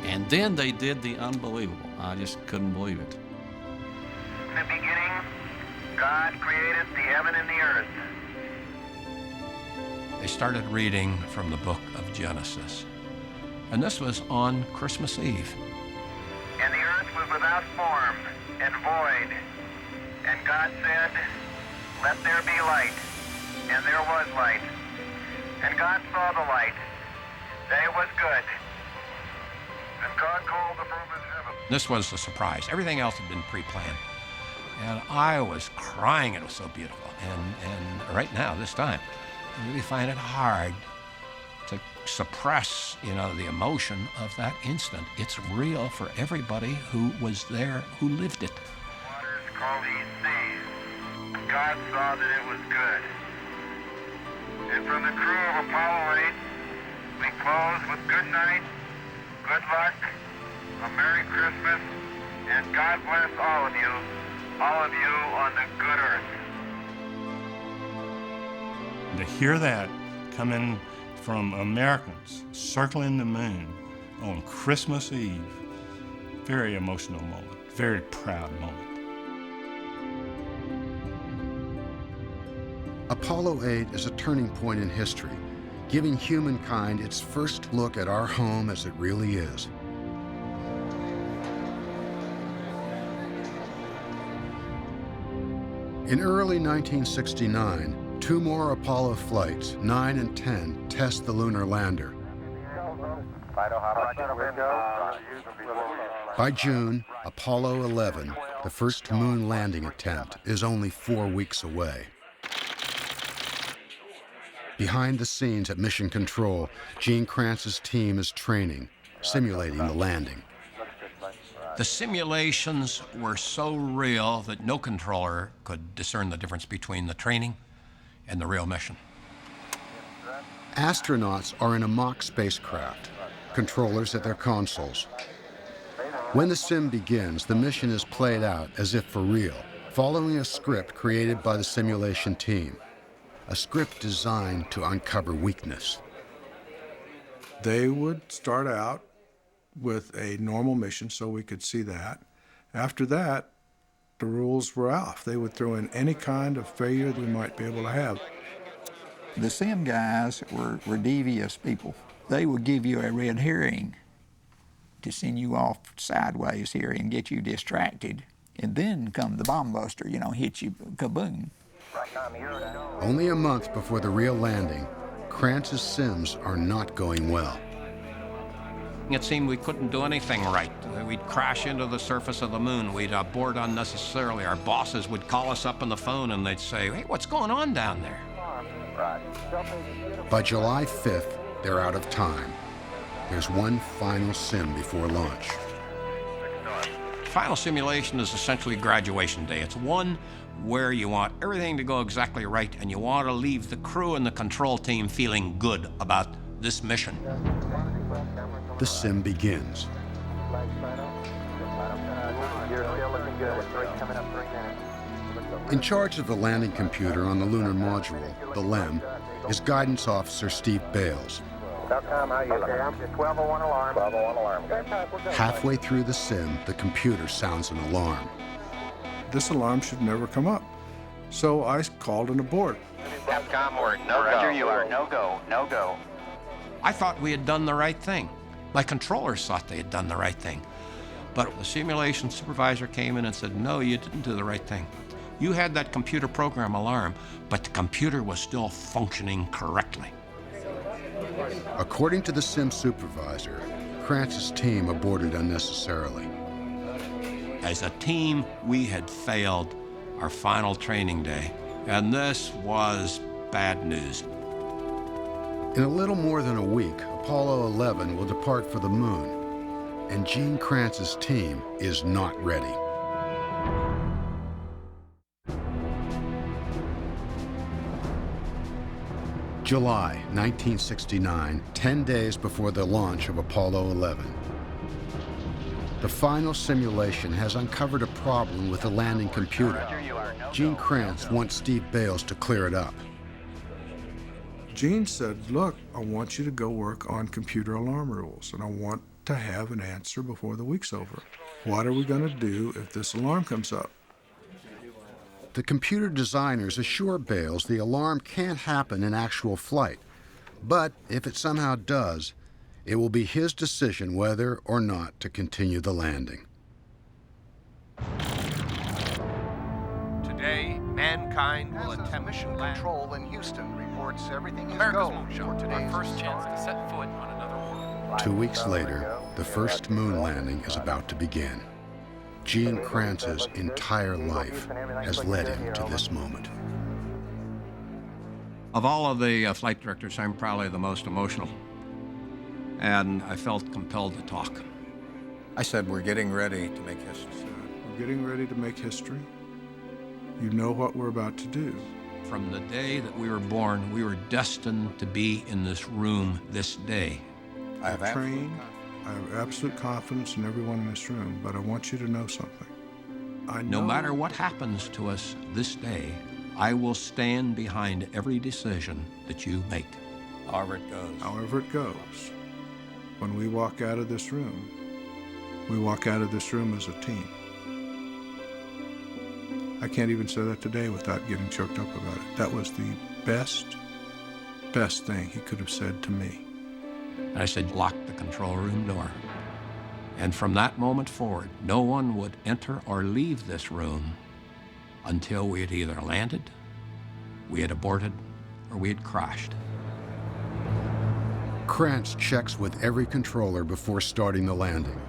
And then they did the unbelievable. I just couldn't believe it. In the beginning, God created the heaven and the earth. They started reading from the book of Genesis. And this was on Christmas Eve. And the earth was without form and void. And God said, "Let there be light." And there was light. And God saw the light, that it was good. And God called the firmament heaven. This was the surprise. Everything else had been pre-planned. And I was crying. It was so beautiful. And right now, this time, I really find it hard to suppress, the emotion of that instant. It's real for everybody who was there, who lived it. Waters called these seas. God saw that it was good. And from the crew of Apollo 8, we close with good night, good luck, a Merry Christmas, and God bless all of you on the good earth. To hear that coming from Americans circling the moon on Christmas Eve, very emotional moment, very proud moment. Apollo 8 is a turning point in history, giving humankind its first look at our home as it really is. In early 1969, 2 more Apollo flights, 9 and 10, test the lunar lander. By June, Apollo 11, the first moon landing attempt, is only 4 weeks away. Behind the scenes at Mission Control, Gene Kranz's team is training, simulating the landing. The simulations were so real that no controller could discern the difference between the training and the real mission. Astronauts are in a mock spacecraft, controllers at their consoles. When the sim begins, the mission is played out as if for real, following a script created by the simulation team, a script designed to uncover weakness. They would start out with a normal mission so we could see that. After that, the rules were off. They would throw in any kind of failure we might be able to have. The sim guys were devious people. They would give you a red herring to send you off sideways here and get you distracted. And then come the bomb buster, you know, hit you, kaboom. Only a month before the real landing, Kranz's sims are not going well. It seemed we couldn't do anything right. We'd crash into the surface of the moon. We'd abort unnecessarily. Our bosses would call us up on the phone and they'd say, "Hey, what's going on down there?" By July 5th, they're out of time. There's one final sim before launch. Final simulation is essentially graduation day. It's one where you want everything to go exactly right and you want to leave the crew and the control team feeling good about this mission. The sim begins. In charge of the landing computer on the lunar module, the LEM, is Guidance Officer Steve Bales. Halfway through the sim, the computer sounds an alarm. This alarm should never come up. So I called an abort. Capcom word, no go. Roger, you are no go, no go. I thought we had done the right thing. My controllers thought they had done the right thing. But the simulation supervisor came in and said, "No, you didn't do the right thing. You had that computer program alarm, but the computer was still functioning correctly." According to the sim supervisor, Kranz's team aborted unnecessarily. As a team, we had failed our final training day, and this was bad news. In a little more than a week, Apollo 11 will depart for the moon, and Gene Kranz's team is not ready. July 1969, 10 days before the launch of Apollo 11. The final simulation has uncovered a problem with the landing computer. Gene Kranz wants Steve Bales to clear it up. Gene said, "Look, I want you to go work on computer alarm rules, and I want to have an answer before the week's over. What are we going to do if this alarm comes up?" The computer designers assure Bales the alarm can't happen in actual flight, but if it somehow does, it will be his decision whether or not to continue the landing. Today, mankind will attempt mission control in Houston reports everything is go for today's first chance to set foot on another world. 2 weeks later, the first moon landing is about to begin. Gene Kranz's entire life has led him to this moment. Of all of the flight directors, I'm probably the most emotional, and I felt compelled to talk. I said, "We're getting ready to make history." We're getting ready to make history. You know what we're about to do. From the day that we were born, we were destined to be in this room this day. I have absolute confidence in everyone in this room, but I want you to know something. No matter what happens to us this day, I will stand behind every decision that you make. However it goes. However it goes. When we walk out of this room, we walk out of this room as a team. I can't even say that today without getting choked up about it. That was the best thing he could have said to me. I said, "Lock the control room door." And from that moment forward, no one would enter or leave this room until we had either landed, we had aborted, or we had crashed. Kranz checks with every controller before starting the landing.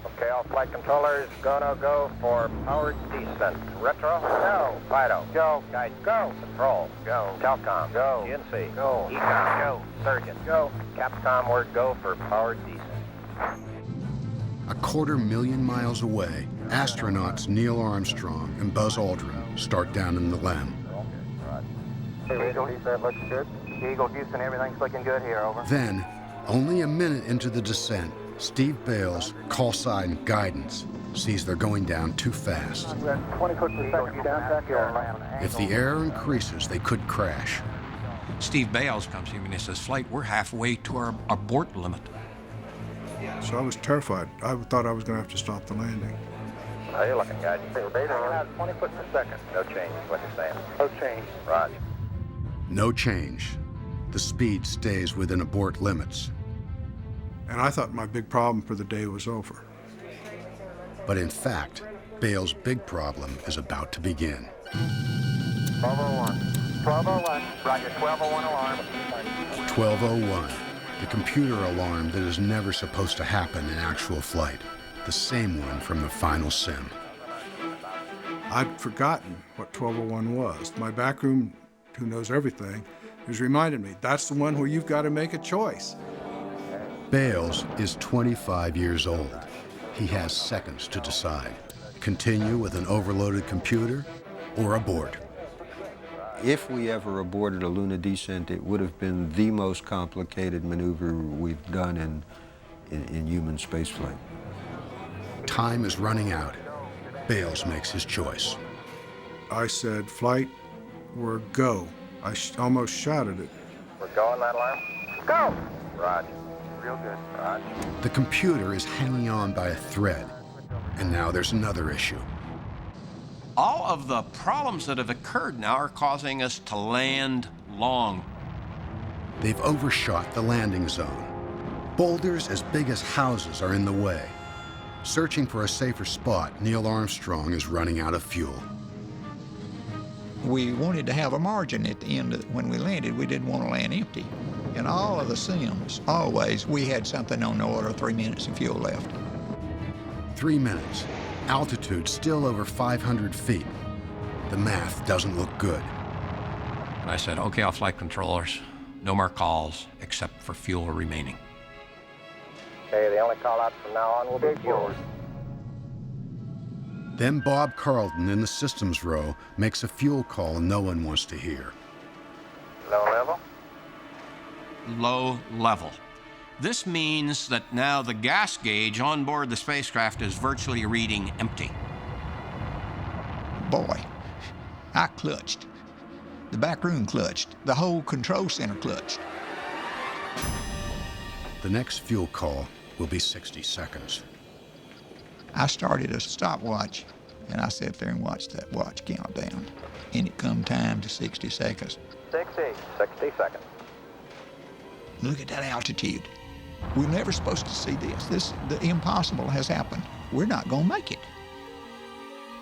Okay, all flight controllers, go, no, go for powered descent. Retro, go. Fido, go. Guide, go. Control, go. Telcom, go. GNC, go. Ecom, go. Surgeon, go. Capcom, word go for powered descent. A 250,000 miles away, astronauts Neil Armstrong and Buzz Aldrin start down in the LEM. Hey, Eagle, that looks good. Eagle, Houston, everything's looking good here, over. Then, only a minute into the descent, Steve Bales, call sign Guidance, sees they're going down too fast. 20 foot per second down here. If the air increases, they could crash. Steve Bales comes to me and he says, "Flight, we're halfway to our abort limit." So I was terrified. I thought I was going to have to stop the landing. How you looking, guys? We're basing it out 20 foot per second. No change, is what you're saying. No change. Roger. No change. The speed stays within abort limits. And I thought my big problem for the day was over. But in fact, Bale's big problem is about to begin. 1201. 1201. Roger, 1201 alarm. 1201, the computer alarm that is never supposed to happen in actual flight. The same one from the final sim. I'd forgotten what 1201 was. My backroom, who knows everything, has reminded me, that's the one where you've got to make a choice. Bales is 25 years old. He has seconds to decide. Continue with an overloaded computer or abort. If we ever aborted a lunar descent, it would have been the most complicated maneuver we've done in human spaceflight. Time is running out. Bales makes his choice. I said, flight, we're go. I almost shouted it. We're going, that alarm. Go! Roger. Real good. Roger. The computer is hanging on by a thread. And now there's another issue. All of the problems that have occurred now are causing us to land long. They've overshot the landing zone. Boulders as big as houses are in the way. Searching for a safer spot, Neil Armstrong is running out of fuel. We wanted to have a margin at the end when we landed. We didn't want to land empty. In all of the sims, always, we had something on the order of 3 minutes of fuel left. 3 minutes. Altitude still over 500 feet. The math doesn't look good. And I said, okay, all flight controllers, no more calls except for fuel remaining. Okay, the only call out from now on will be fuel. Then Bob Carlton in the systems row makes a fuel call no one wants to hear. Low level? Low level. This means that now the gas gauge on board the spacecraft is virtually reading empty. Boy, I clutched. The back room clutched. The whole control center clutched. The next fuel call will be 60 seconds. I started a stopwatch, and I sat there and watched that watch count down. And it come time to 60 seconds. 60 seconds. Look at that altitude. We're never supposed to see this. The impossible has happened. We're not going to make it.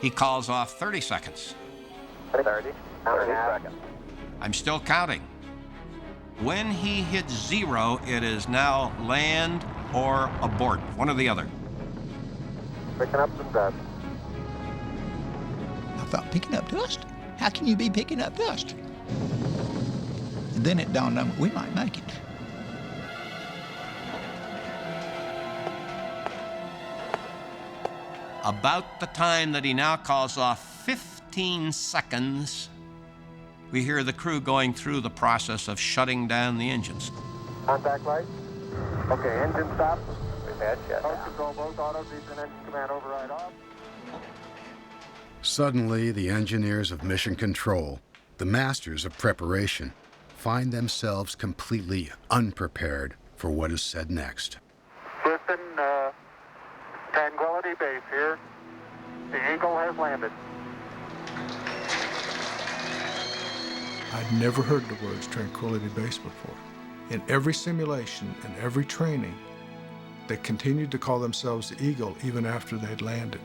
He calls off 30 seconds. 30 seconds. I'm still counting. When he hits 0, it is now land or abort, one or the other. Picking up some dust. I thought, picking up dust? How can you be picking up dust? And then it dawned on me, we might make it. About the time that he now calls off 15 seconds, we hear the crew going through the process of shutting down the engines. Contact light. Okay, engine stop. We've had shutdown. Control both autos, engine command override off. Suddenly, the engineers of Mission Control, the masters of preparation, find themselves completely unprepared for what is said next. Listen, Tranquility Base here. The Eagle has landed. I'd never heard the words Tranquility Base before. In every simulation and every training, they continued to call themselves the Eagle even after they'd landed.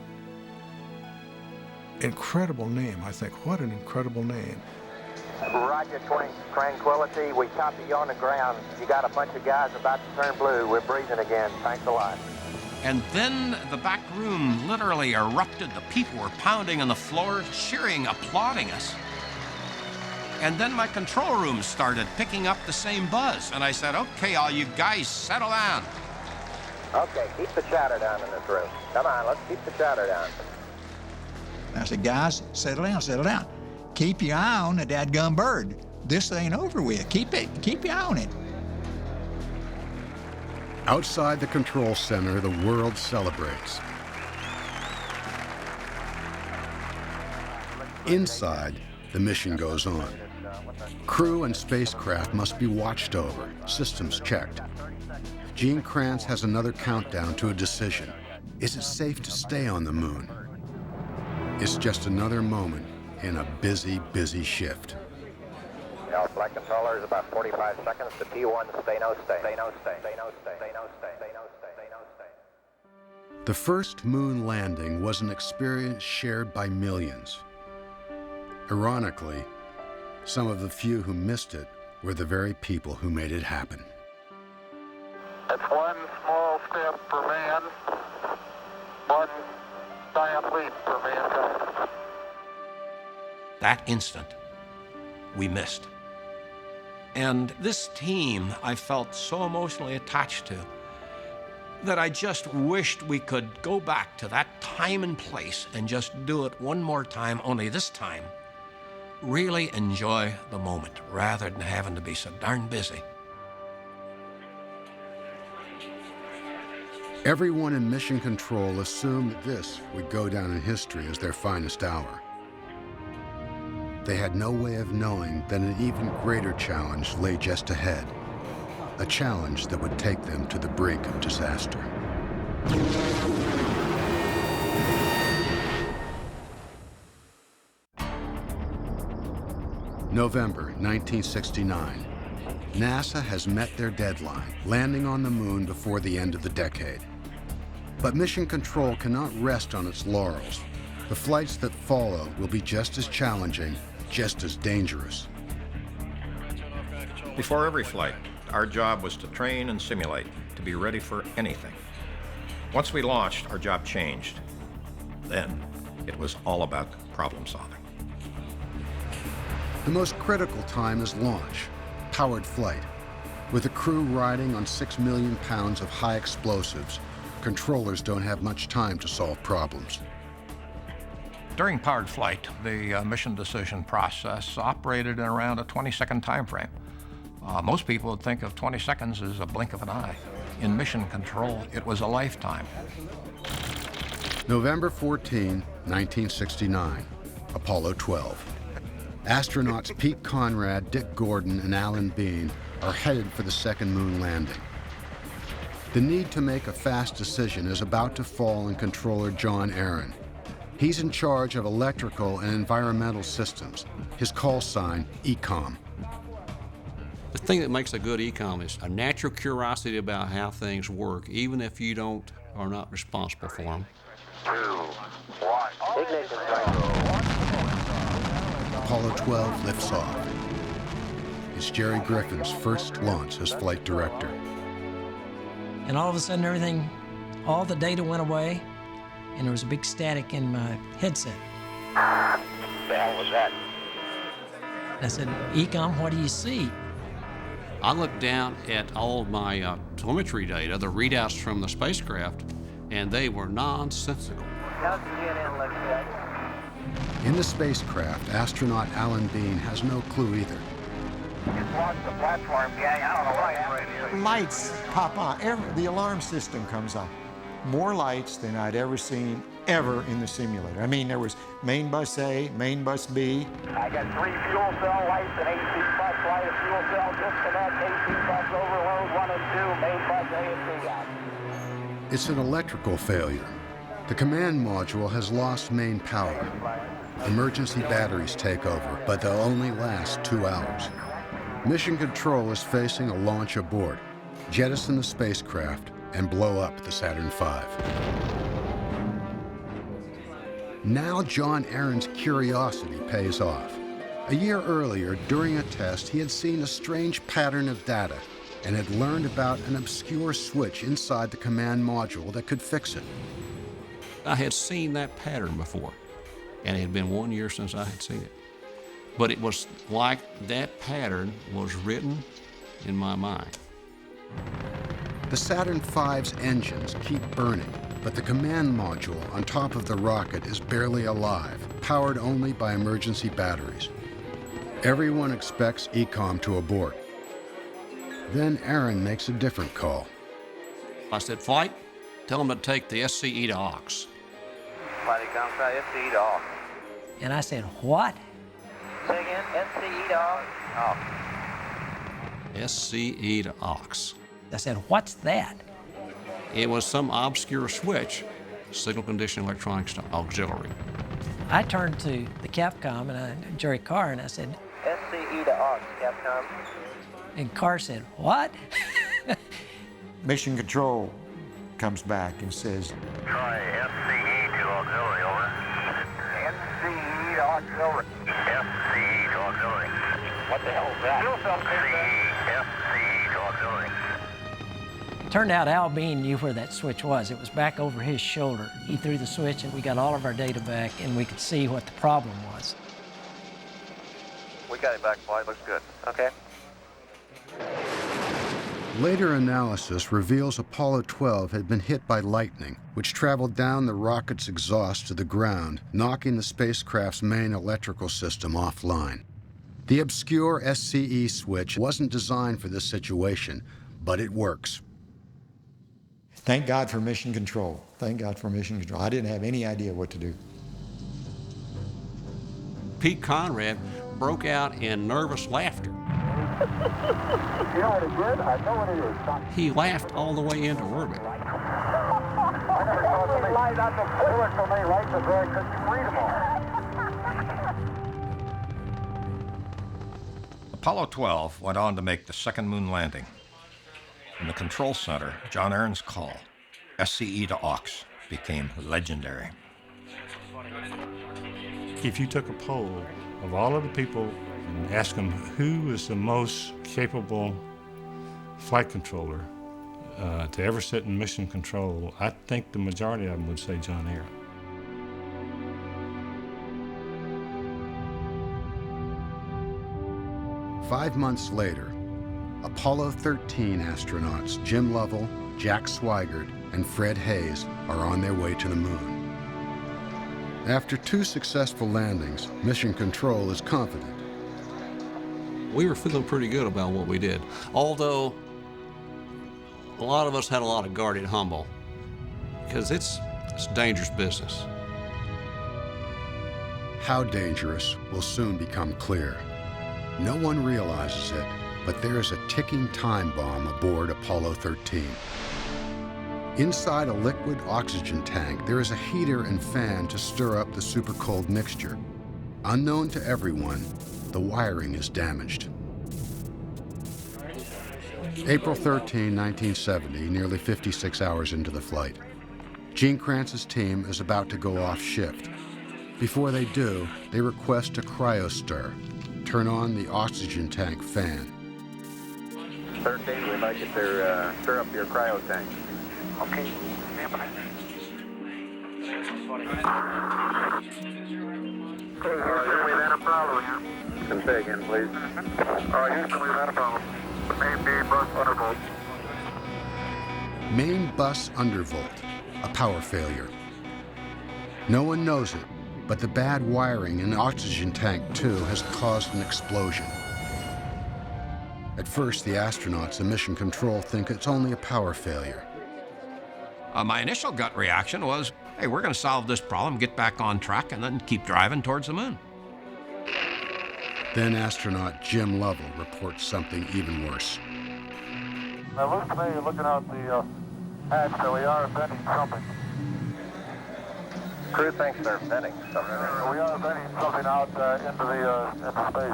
Incredible name, I think. What an incredible name. Roger, Tranquility. We copy you on the ground. You got a bunch of guys about to turn blue. We're breathing again. Thanks a lot. And then the back room literally erupted. The people were pounding on the floor, cheering, applauding us. And then my control room started picking up the same buzz. And I said, okay, all you guys, settle down. Okay, keep the chatter down in this room. Come on, let's keep the chatter down. I said, guys, settle down, settle down. Keep your eye on the dadgum bird. This ain't over with. Keep your eye on it. Outside the control center, the world celebrates. Inside, the mission goes on. Crew and spacecraft must be watched over, systems checked. Gene Kranz has another countdown to a decision. Is it safe to stay on the moon? It's just another moment in a busy, busy shift. Our flight controller is about 45 seconds to P1, stay no stay. Stay no stay. Stay no stay. Stay no stay. Stay no stay. Stay no stay. The first moon landing was an experience shared by millions. Ironically, some of the few who missed it were the very people who made it happen. It's one small step for man, one giant leap for mankind. That instant, we missed. And this team I felt so emotionally attached to that I just wished we could go back to that time and place and just do it one more time, only this time, really enjoy the moment rather than having to be so darn busy. Everyone in Mission Control assumed that this would go down in history as their finest hour. They had no way of knowing that an even greater challenge lay just ahead, a challenge that would take them to the brink of disaster. November 1969. NASA has met their deadline, landing on the moon before the end of the decade. But Mission Control cannot rest on its laurels. The flights that follow will be just as challenging, just as dangerous. Before every flight, our job was to train and simulate, to be ready for anything. Once we launched, our job changed. Then, it was all about problem solving. The most critical time is launch, powered flight. With a crew riding on 6 million pounds of high explosives, controllers don't have much time to solve problems. During powered flight, the mission decision process operated in around a 20-second time frame. Most people would think of 20 seconds as a blink of an eye. In Mission Control, it was a lifetime. November 14, 1969, Apollo 12. Astronauts Pete Conrad, Dick Gordon, and Alan Bean are headed for the second moon landing. The need to make a fast decision is about to fall on controller John Aaron. He's in charge of electrical and environmental systems. His call sign, ECOM. The thing that makes a good ECOM is a natural curiosity about how things work, even if you are not responsible for them. 2, 1. Ignition. Apollo 12 lifts off. It's Jerry Griffin's first launch as flight director. And all of a sudden, everything, all the data went away, and there was a big static in my headset. The hell was that? I said, ECOM, what do you see? I looked down at all of my telemetry data, the readouts from the spacecraft, and they were nonsensical. How's the GNN look good? In the spacecraft, astronaut Alan Bean has no clue either. Just lost the platform, gang. I don't know what happened here. Lights pop on. The alarm system comes on. More lights than I'd ever seen ever in the simulator. I mean, there was main bus A, main bus B. I got 3 fuel cell lights, an AC bus light, a fuel cell disconnect, AC bus overload, 1 and 2, main bus A and B out. It's an electrical failure. The command module has lost main power. Emergency batteries take over, but they'll only last 2 hours. Mission Control is facing a launch abort, jettison the spacecraft, and blow up the Saturn V. Now John Aaron's curiosity pays off. A year earlier, during a test, he had seen a strange pattern of data and had learned about an obscure switch inside the command module that could fix it. I had seen that pattern before, and it had been 1 year since I had seen it. But it was like that pattern was written in my mind. The Saturn V's engines keep burning, but the command module on top of the rocket is barely alive, powered only by emergency batteries. Everyone expects ECOM to abort. Then Aaron makes a different call. I said, flight, tell them to take the SCE to aux. Flight comes out, SCE to aux. And I said, what? Say again, SCE to aux? Oh. SCE to aux. I said, what's that? It was some obscure switch, signal conditioning electronics to auxiliary. I turned to the Capcom and Jerry Carr, and I said, SCE to aux, Capcom. And Carr said, what? Mission Control comes back and says, Try FCE to auxiliary, over. FCE to auxiliary. FCE to auxiliary. What the hell is that? FCE to auxiliary. Turned out Al Bean knew where that switch was. It was back over his shoulder. He threw the switch and we got all of our data back and we could see what the problem was. We got it back, flight. Looks good. Okay. Later analysis reveals Apollo 12 had been hit by lightning, which traveled down the rocket's exhaust to the ground, knocking the spacecraft's main electrical system offline. The obscure SCE switch wasn't designed for this situation, but it works. Thank God for mission control. Thank God for mission control. I didn't have any idea what to do. Pete Conrad broke out in nervous laughter. You know what it did? I know what it is. He laughed all the way into orbit. I never saw somebody light up the there were so many lights up there I couldn't read them all. Apollo 12 went on to make the second moon landing. In the control center, John Aaron's call, SCE to aux, became legendary. If you took a poll of all of the people and asked them who is the most capable flight controller to ever sit in mission control, I think the majority of them would say John Aaron. Five months later, Apollo 13 astronauts Jim Lovell, Jack Swigert, and Fred Hayes are on their way to the moon. After 2 successful landings, Mission Control is confident. We were feeling pretty good about what we did, although a lot of us had a lot of guarded humble, because it's dangerous business. How dangerous will soon become clear. No one realizes it, but there is a ticking time bomb aboard Apollo 13. Inside a liquid oxygen tank, there is a heater and fan to stir up the super-cold mixture. Unknown to everyone, the wiring is damaged. April 13, 1970, nearly 56 hours into the flight. Gene Kranz's team is about to go off shift. Before they do, they request a cryostir. Turn on the oxygen tank fan. 13, we'd like you to stir up your cryo tank. Okay, stand by. Okay, Houston, we've had a problem here. Can say again, please. All right, Houston, we've had a problem. The main bus undervolt. Main bus undervolt, a power failure. No one knows it, but the bad wiring in the oxygen tank 2 has caused an explosion. At first, the astronauts in Mission Control think it's only a power failure. My initial gut reaction was, hey, we're going to solve this problem, get back on track, and then keep driving towards the moon. Then astronaut Jim Lovell reports something even worse. Now, looks to me, looking out the hatch, that we are venting something. Crew thinks they're venting something. We are venting something out into space.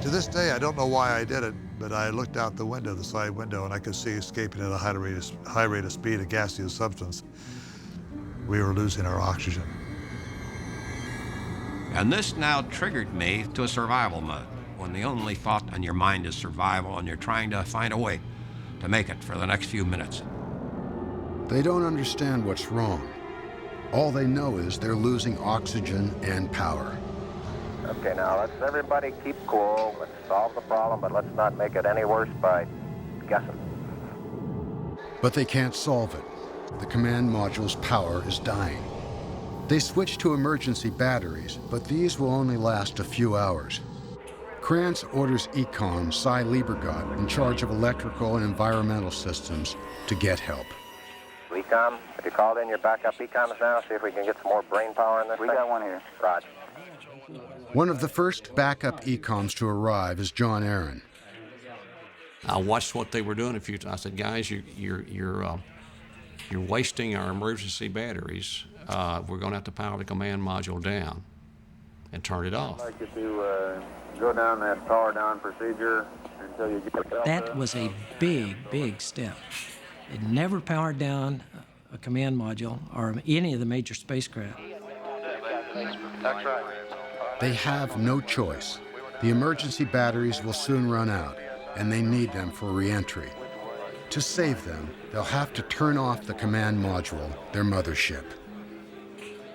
To this day, I don't know why I did it, but I looked out the window, the side window, and I could see escaping at a high rate of speed a gaseous substance. We were losing our oxygen. And this now triggered me to a survival mode, when the only thought on your mind is survival and you're trying to find a way to make it for the next few minutes. They don't understand what's wrong. All they know is they're losing oxygen and power. Okay, now let's everybody keep cool. Let's solve the problem, but let's not make it any worse by guessing. But they can't solve it. The command module's power is dying. They switch to emergency batteries, but these will only last a few hours. Kranz orders Econ Cy Liebergott, in charge of electrical and environmental systems, to get help. Econ, have you called in your backup Econs now? See if we can get some more brain power in this thing? We got one here. Roger. One of the first backup Ecoms to arrive is John Aaron. I watched what they were doing a few times. I said, guys, you're wasting our emergency batteries. We're going to have to power the command module down and turn it off. I'd like you to go down that power down procedure until you get it. That was a big, big step. It never powered down a command module or any of the major spacecraft. That's right. They have no choice. The emergency batteries will soon run out, and they need them for re-entry. To save them, they'll have to turn off the command module, their mothership.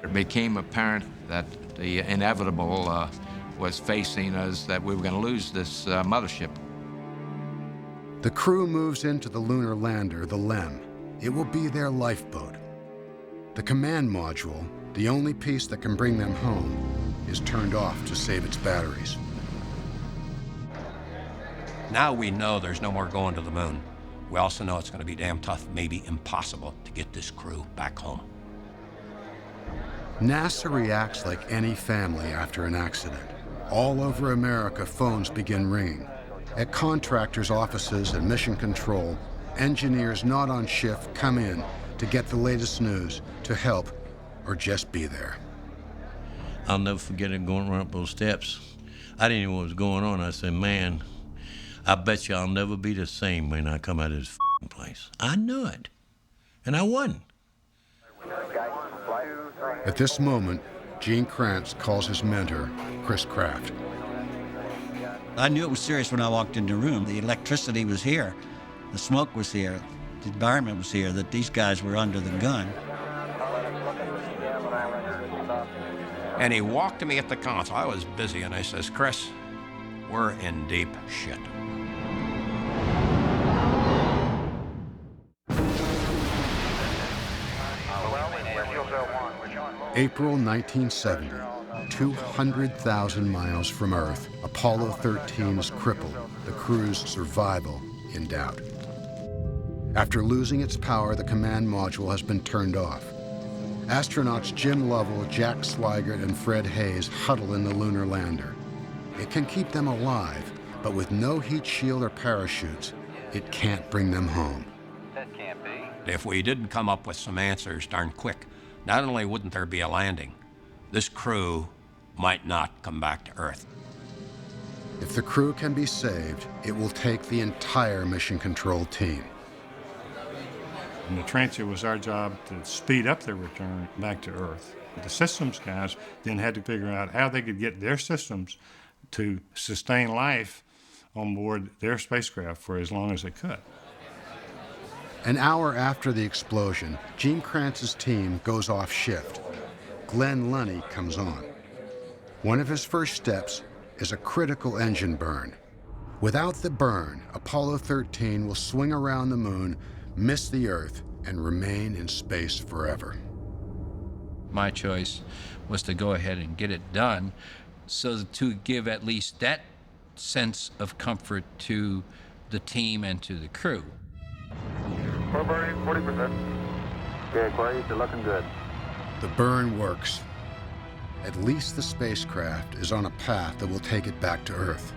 It became apparent that the inevitable was facing us, that we were going to lose this mothership. The crew moves into the lunar lander, the LEM. It will be their lifeboat. The command module, the only piece that can bring them home, is turned off to save its batteries. Now we know there's no more going to the moon. We also know it's going to be damn tough, maybe impossible, to get this crew back home. NASA reacts like any family after an accident. All over America, phones begin ringing. At contractors' offices and mission control, engineers not on shift come in to get the latest news, to help, or just be there. I'll never forget it going run up those steps. I didn't know what was going on. I said, man, I bet you I'll never be the same when I come out of this place. I knew it, and I won. At this moment, Gene Kranz calls his mentor, Chris Kraft. I knew it was serious when I walked in the room. The electricity was here, the smoke was here, the environment was here, that these guys were under the gun. And he walked to me at the console. I was busy, and I says, Chris, we're in deep shit. April 1970, 200,000 miles from Earth, Apollo 13 is crippled, the crew's survival in doubt. After losing its power, the command module has been turned off. Astronauts Jim Lovell, Jack Swigert, and Fred Hayes huddle in the lunar lander. It can keep them alive, but with no heat shield or parachutes, it can't bring them home. That can't be. If we didn't come up with some answers darn quick, not only wouldn't there be a landing, this crew might not come back to Earth. If the crew can be saved, it will take the entire mission control team. In the trench, it was our job to speed up their return back to Earth. The systems guys then had to figure out how they could get their systems to sustain life on board their spacecraft for as long as they could. An hour after the explosion, Gene Kranz's team goes off shift. Glenn Lunny comes on. One of his first steps is a critical engine burn. Without the burn, Apollo 13 will swing around the moon, miss the Earth, and remain in space forever. My choice was to go ahead and get it done so to give at least that sense of comfort to the team and to the crew. We're burning 40%. Okay, Clay, you're looking good. The burn works. At least the spacecraft is on a path that will take it back to Earth.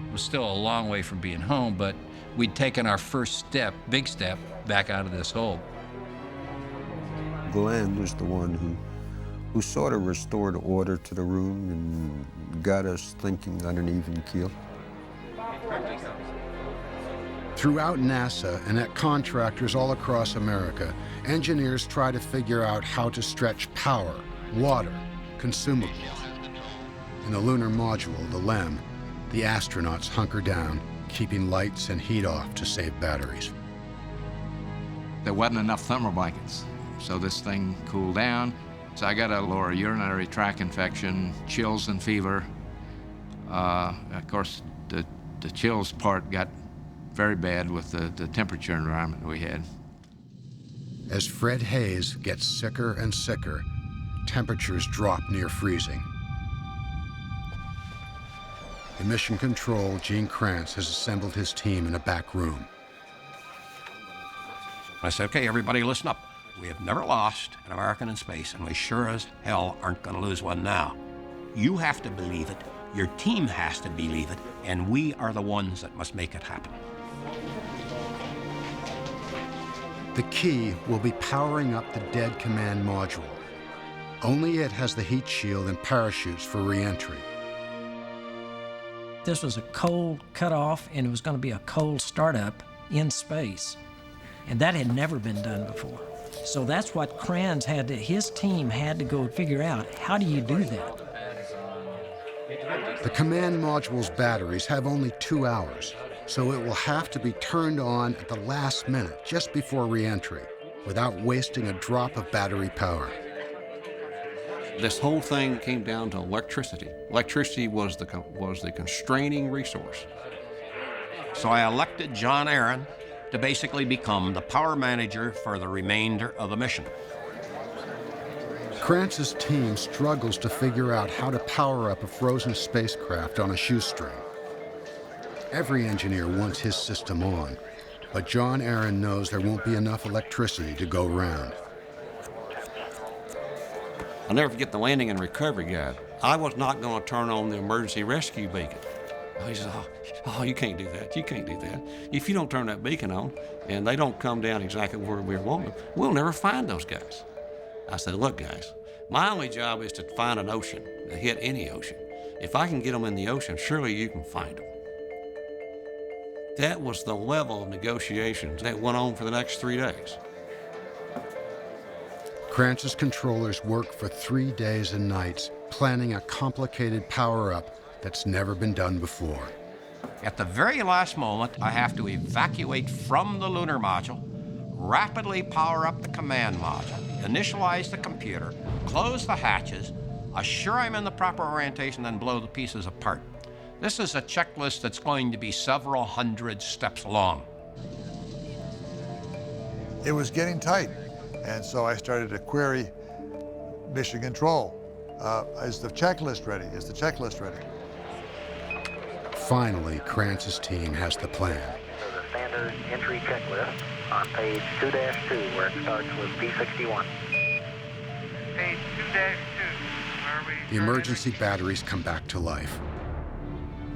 It was still a long way from being home, but we'd taken our first step, big step, back out of this hole. Glenn was the one who sort of restored order to the room and got us thinking on an even keel. Throughout NASA and at contractors all across America, engineers try to figure out how to stretch power, water, consumables. In the lunar module, the LEM, the astronauts hunker down, keeping lights and heat off to save batteries. There wasn't enough thermal blankets, so this thing cooled down. So I got a lower urinary tract infection, chills and fever. Of course, the chills part got very bad with the temperature environment we had. As Fred Hayes gets sicker and sicker, temperatures drop near freezing. In Mission Control, Gene Kranz has assembled his team in a back room. I said, okay, everybody listen up. We have never lost an American in space, and we sure as hell aren't going to lose one now. You have to believe it, your team has to believe it, and we are the ones that must make it happen. The key will be powering up the dead command module. Only it has the heat shield and parachutes for re-entry. This was a cold cutoff, and it was going to be a cold startup in space. And that had never been done before. So that's what Kranz his team had to go figure out. How do you do that? The command module's batteries have only 2 hours, so it will have to be turned on at the last minute, just before re-entry, without wasting a drop of battery power. This whole thing came down to electricity. Electricity was the constraining resource. So I elected John Aaron to basically become the power manager for the remainder of the mission. Kranz's team struggles to figure out how to power up a frozen spacecraft on a shoestring. Every engineer wants his system on, but John Aaron knows there won't be enough electricity to go round. I'll never forget the landing and recovery guide. I was not going to turn on the emergency rescue beacon. He says, oh, you can't do that. You can't do that. If you don't turn that beacon on and they don't come down exactly where we want them, we'll never find those guys. I said, look, guys, my only job is to find an ocean, to hit any ocean. If I can get them in the ocean, surely you can find them. That was the level of negotiations that went on for the next 3 days. Kranz's controllers work for 3 days and nights, planning a complicated power-up that's never been done before. At the very last moment, I have to evacuate from the lunar module, rapidly power up the command module, initialize the computer, close the hatches, assure I'm in the proper orientation, then blow the pieces apart. This is a checklist that's going to be several hundred steps long. It was getting tight, and so I started to query mission control. Is the checklist ready? Is the checklist ready? Finally, Kranz's team has the plan. So the standard entry checklist on page 2-2, where it starts with P61. Page 2-2, The emergency batteries come back to life.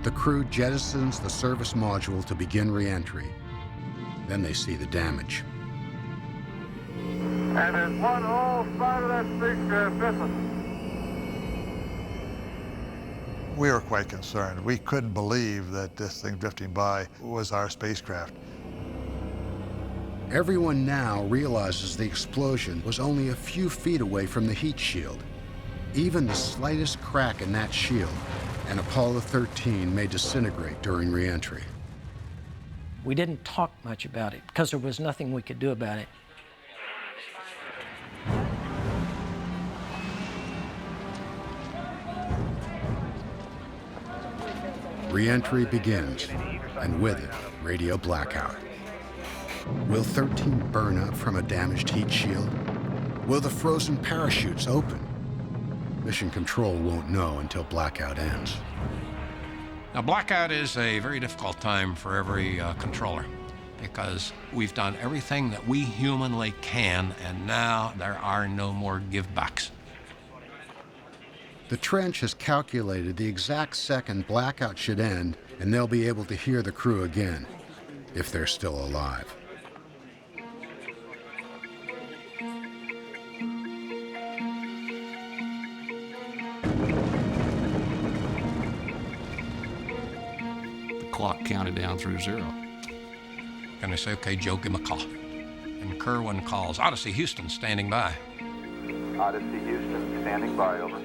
The crew jettisons the service module to begin re-entry. Then they see the damage. And there's one whole side of that spacecraft missing. We were quite concerned. We couldn't believe that this thing drifting by was our spacecraft. Everyone now realizes the explosion was only a few feet away from the heat shield. Even the slightest crack in that shield, and Apollo 13 may disintegrate during re-entry. We didn't talk much about it because there was nothing we could do about it. Re-entry begins, and with it, radio blackout. Will 13 burn up from a damaged heat shield? Will the frozen parachutes open? Mission Control won't know until blackout ends. Now, blackout is a very difficult time for every controller because we've done everything that we humanly can, and now there are no more give-backs. The trench has calculated the exact second blackout should end, and they'll be able to hear the crew again, if they're still alive. The clock counted down through 0. And I say, okay, Joe, give him a call. And Kerwin calls, Odyssey Houston, standing by. Odyssey Houston, standing by, over.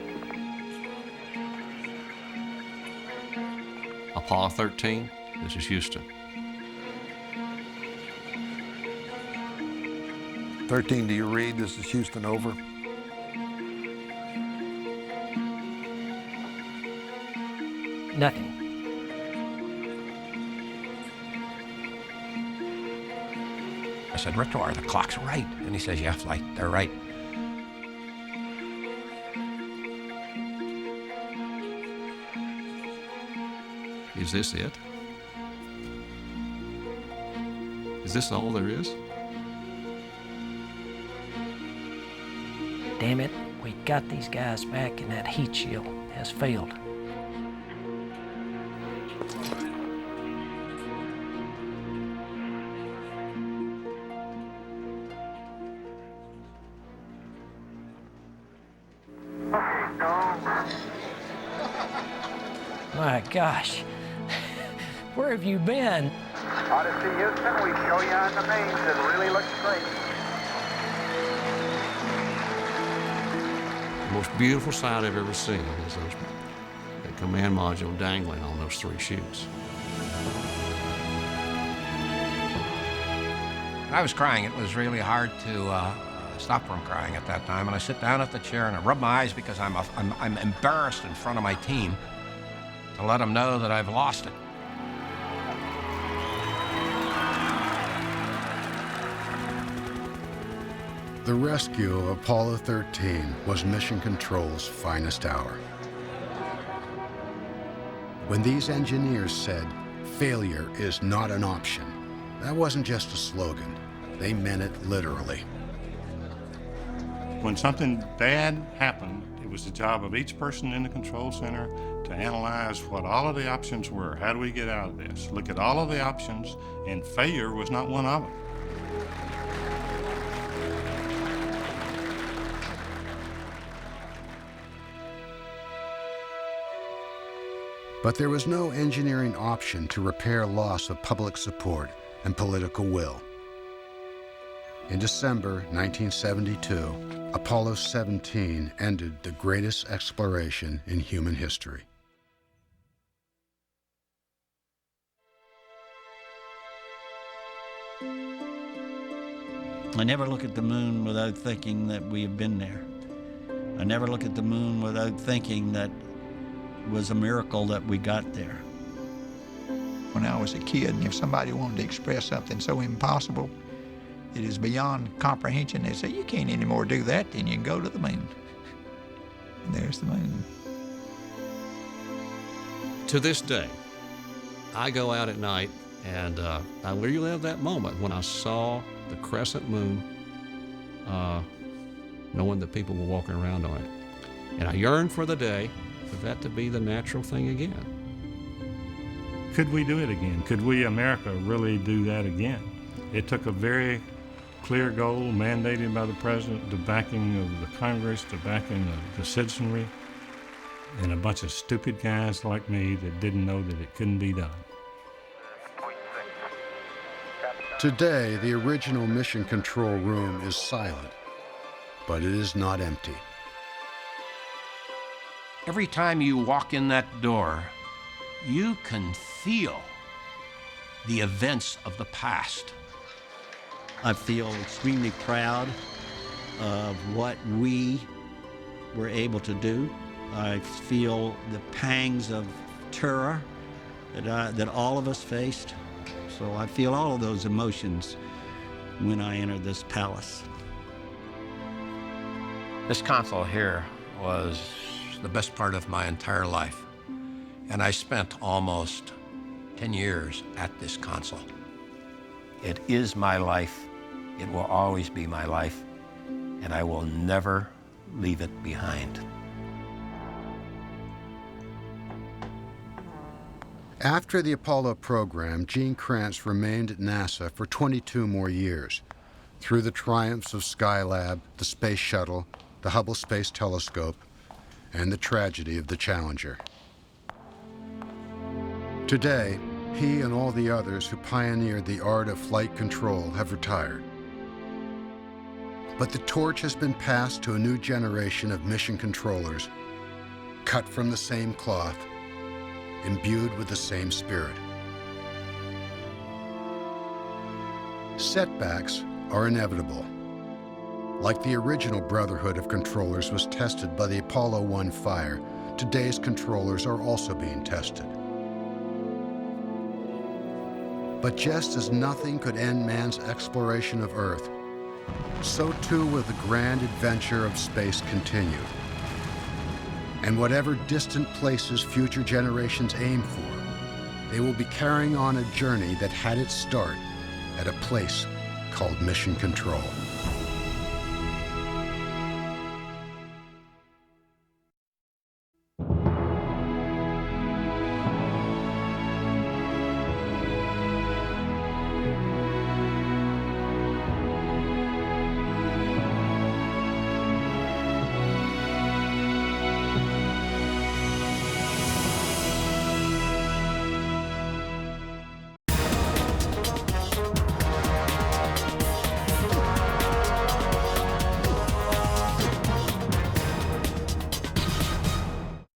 Apollo 13, this is Houston. 13, do you read? This is Houston, over. Nothing. I said, Retro, the clock's right. And he says, yeah, Flight, they're right. Is this it? Is this all there is? Damn it, we got these guys back and that heat shield has failed. My gosh, where have you been? Odyssey, Houston, we show you on the mains. It really looks great. The most beautiful sight I've ever seen is that command module dangling on those 3 chutes. I was crying. It was really hard to stop from crying at that time. And I sit down at the chair and I rub my eyes because I'm embarrassed in front of my team to let them know that I've lost it. The rescue of Apollo 13 was Mission Control's finest hour. When these engineers said, "Failure is not an option," that wasn't just a slogan. They meant it literally. When something bad happened, it was the job of each person in the control center to analyze what all of the options were. How do we get out of this? Look at all of the options, and failure was not one of them. But there was no engineering option to repair loss of public support and political will. In December 1972, Apollo 17 ended the greatest exploration in human history. I never look at the moon without thinking that we have been there. I never look at the moon without thinking that it was a miracle that we got there. When I was a kid, if somebody wanted to express something so impossible, it is beyond comprehension, they'd say, "You can't anymore do that, then you can go to the moon." And there's the moon. To this day, I go out at night and I relive that moment when I saw the crescent moon, knowing that people were walking around on it. And I yearn for the day for that to be the natural thing again. Could we do it again? Could we, America, really do that again? It took a very clear goal mandated by the president, the backing of the Congress, the backing of the citizenry, and a bunch of stupid guys like me that didn't know that it couldn't be done. Today, the original Mission Control room is silent, but it is not empty. Every time you walk in that door, you can feel the events of the past. I feel extremely proud of what we were able to do. I feel the pangs of terror that all of us faced. So I feel all of those emotions when I enter this palace. This console here was the best part of my entire life. And I spent almost 10 years at this console. It is my life. It will always be my life. And I will never leave it behind. After the Apollo program, Gene Kranz remained at NASA for 22 more years, through the triumphs of Skylab, the Space Shuttle, the Hubble Space Telescope, and the tragedy of the Challenger. Today, he and all the others who pioneered the art of flight control have retired. But the torch has been passed to a new generation of mission controllers, cut from the same cloth, imbued with the same spirit. Setbacks are inevitable. Like the original Brotherhood of Controllers was tested by the Apollo 1 fire, today's controllers are also being tested. But just as nothing could end man's exploration of Earth, so too will the grand adventure of space continue. And whatever distant places future generations aim for, they will be carrying on a journey that had its start at a place called Mission Control.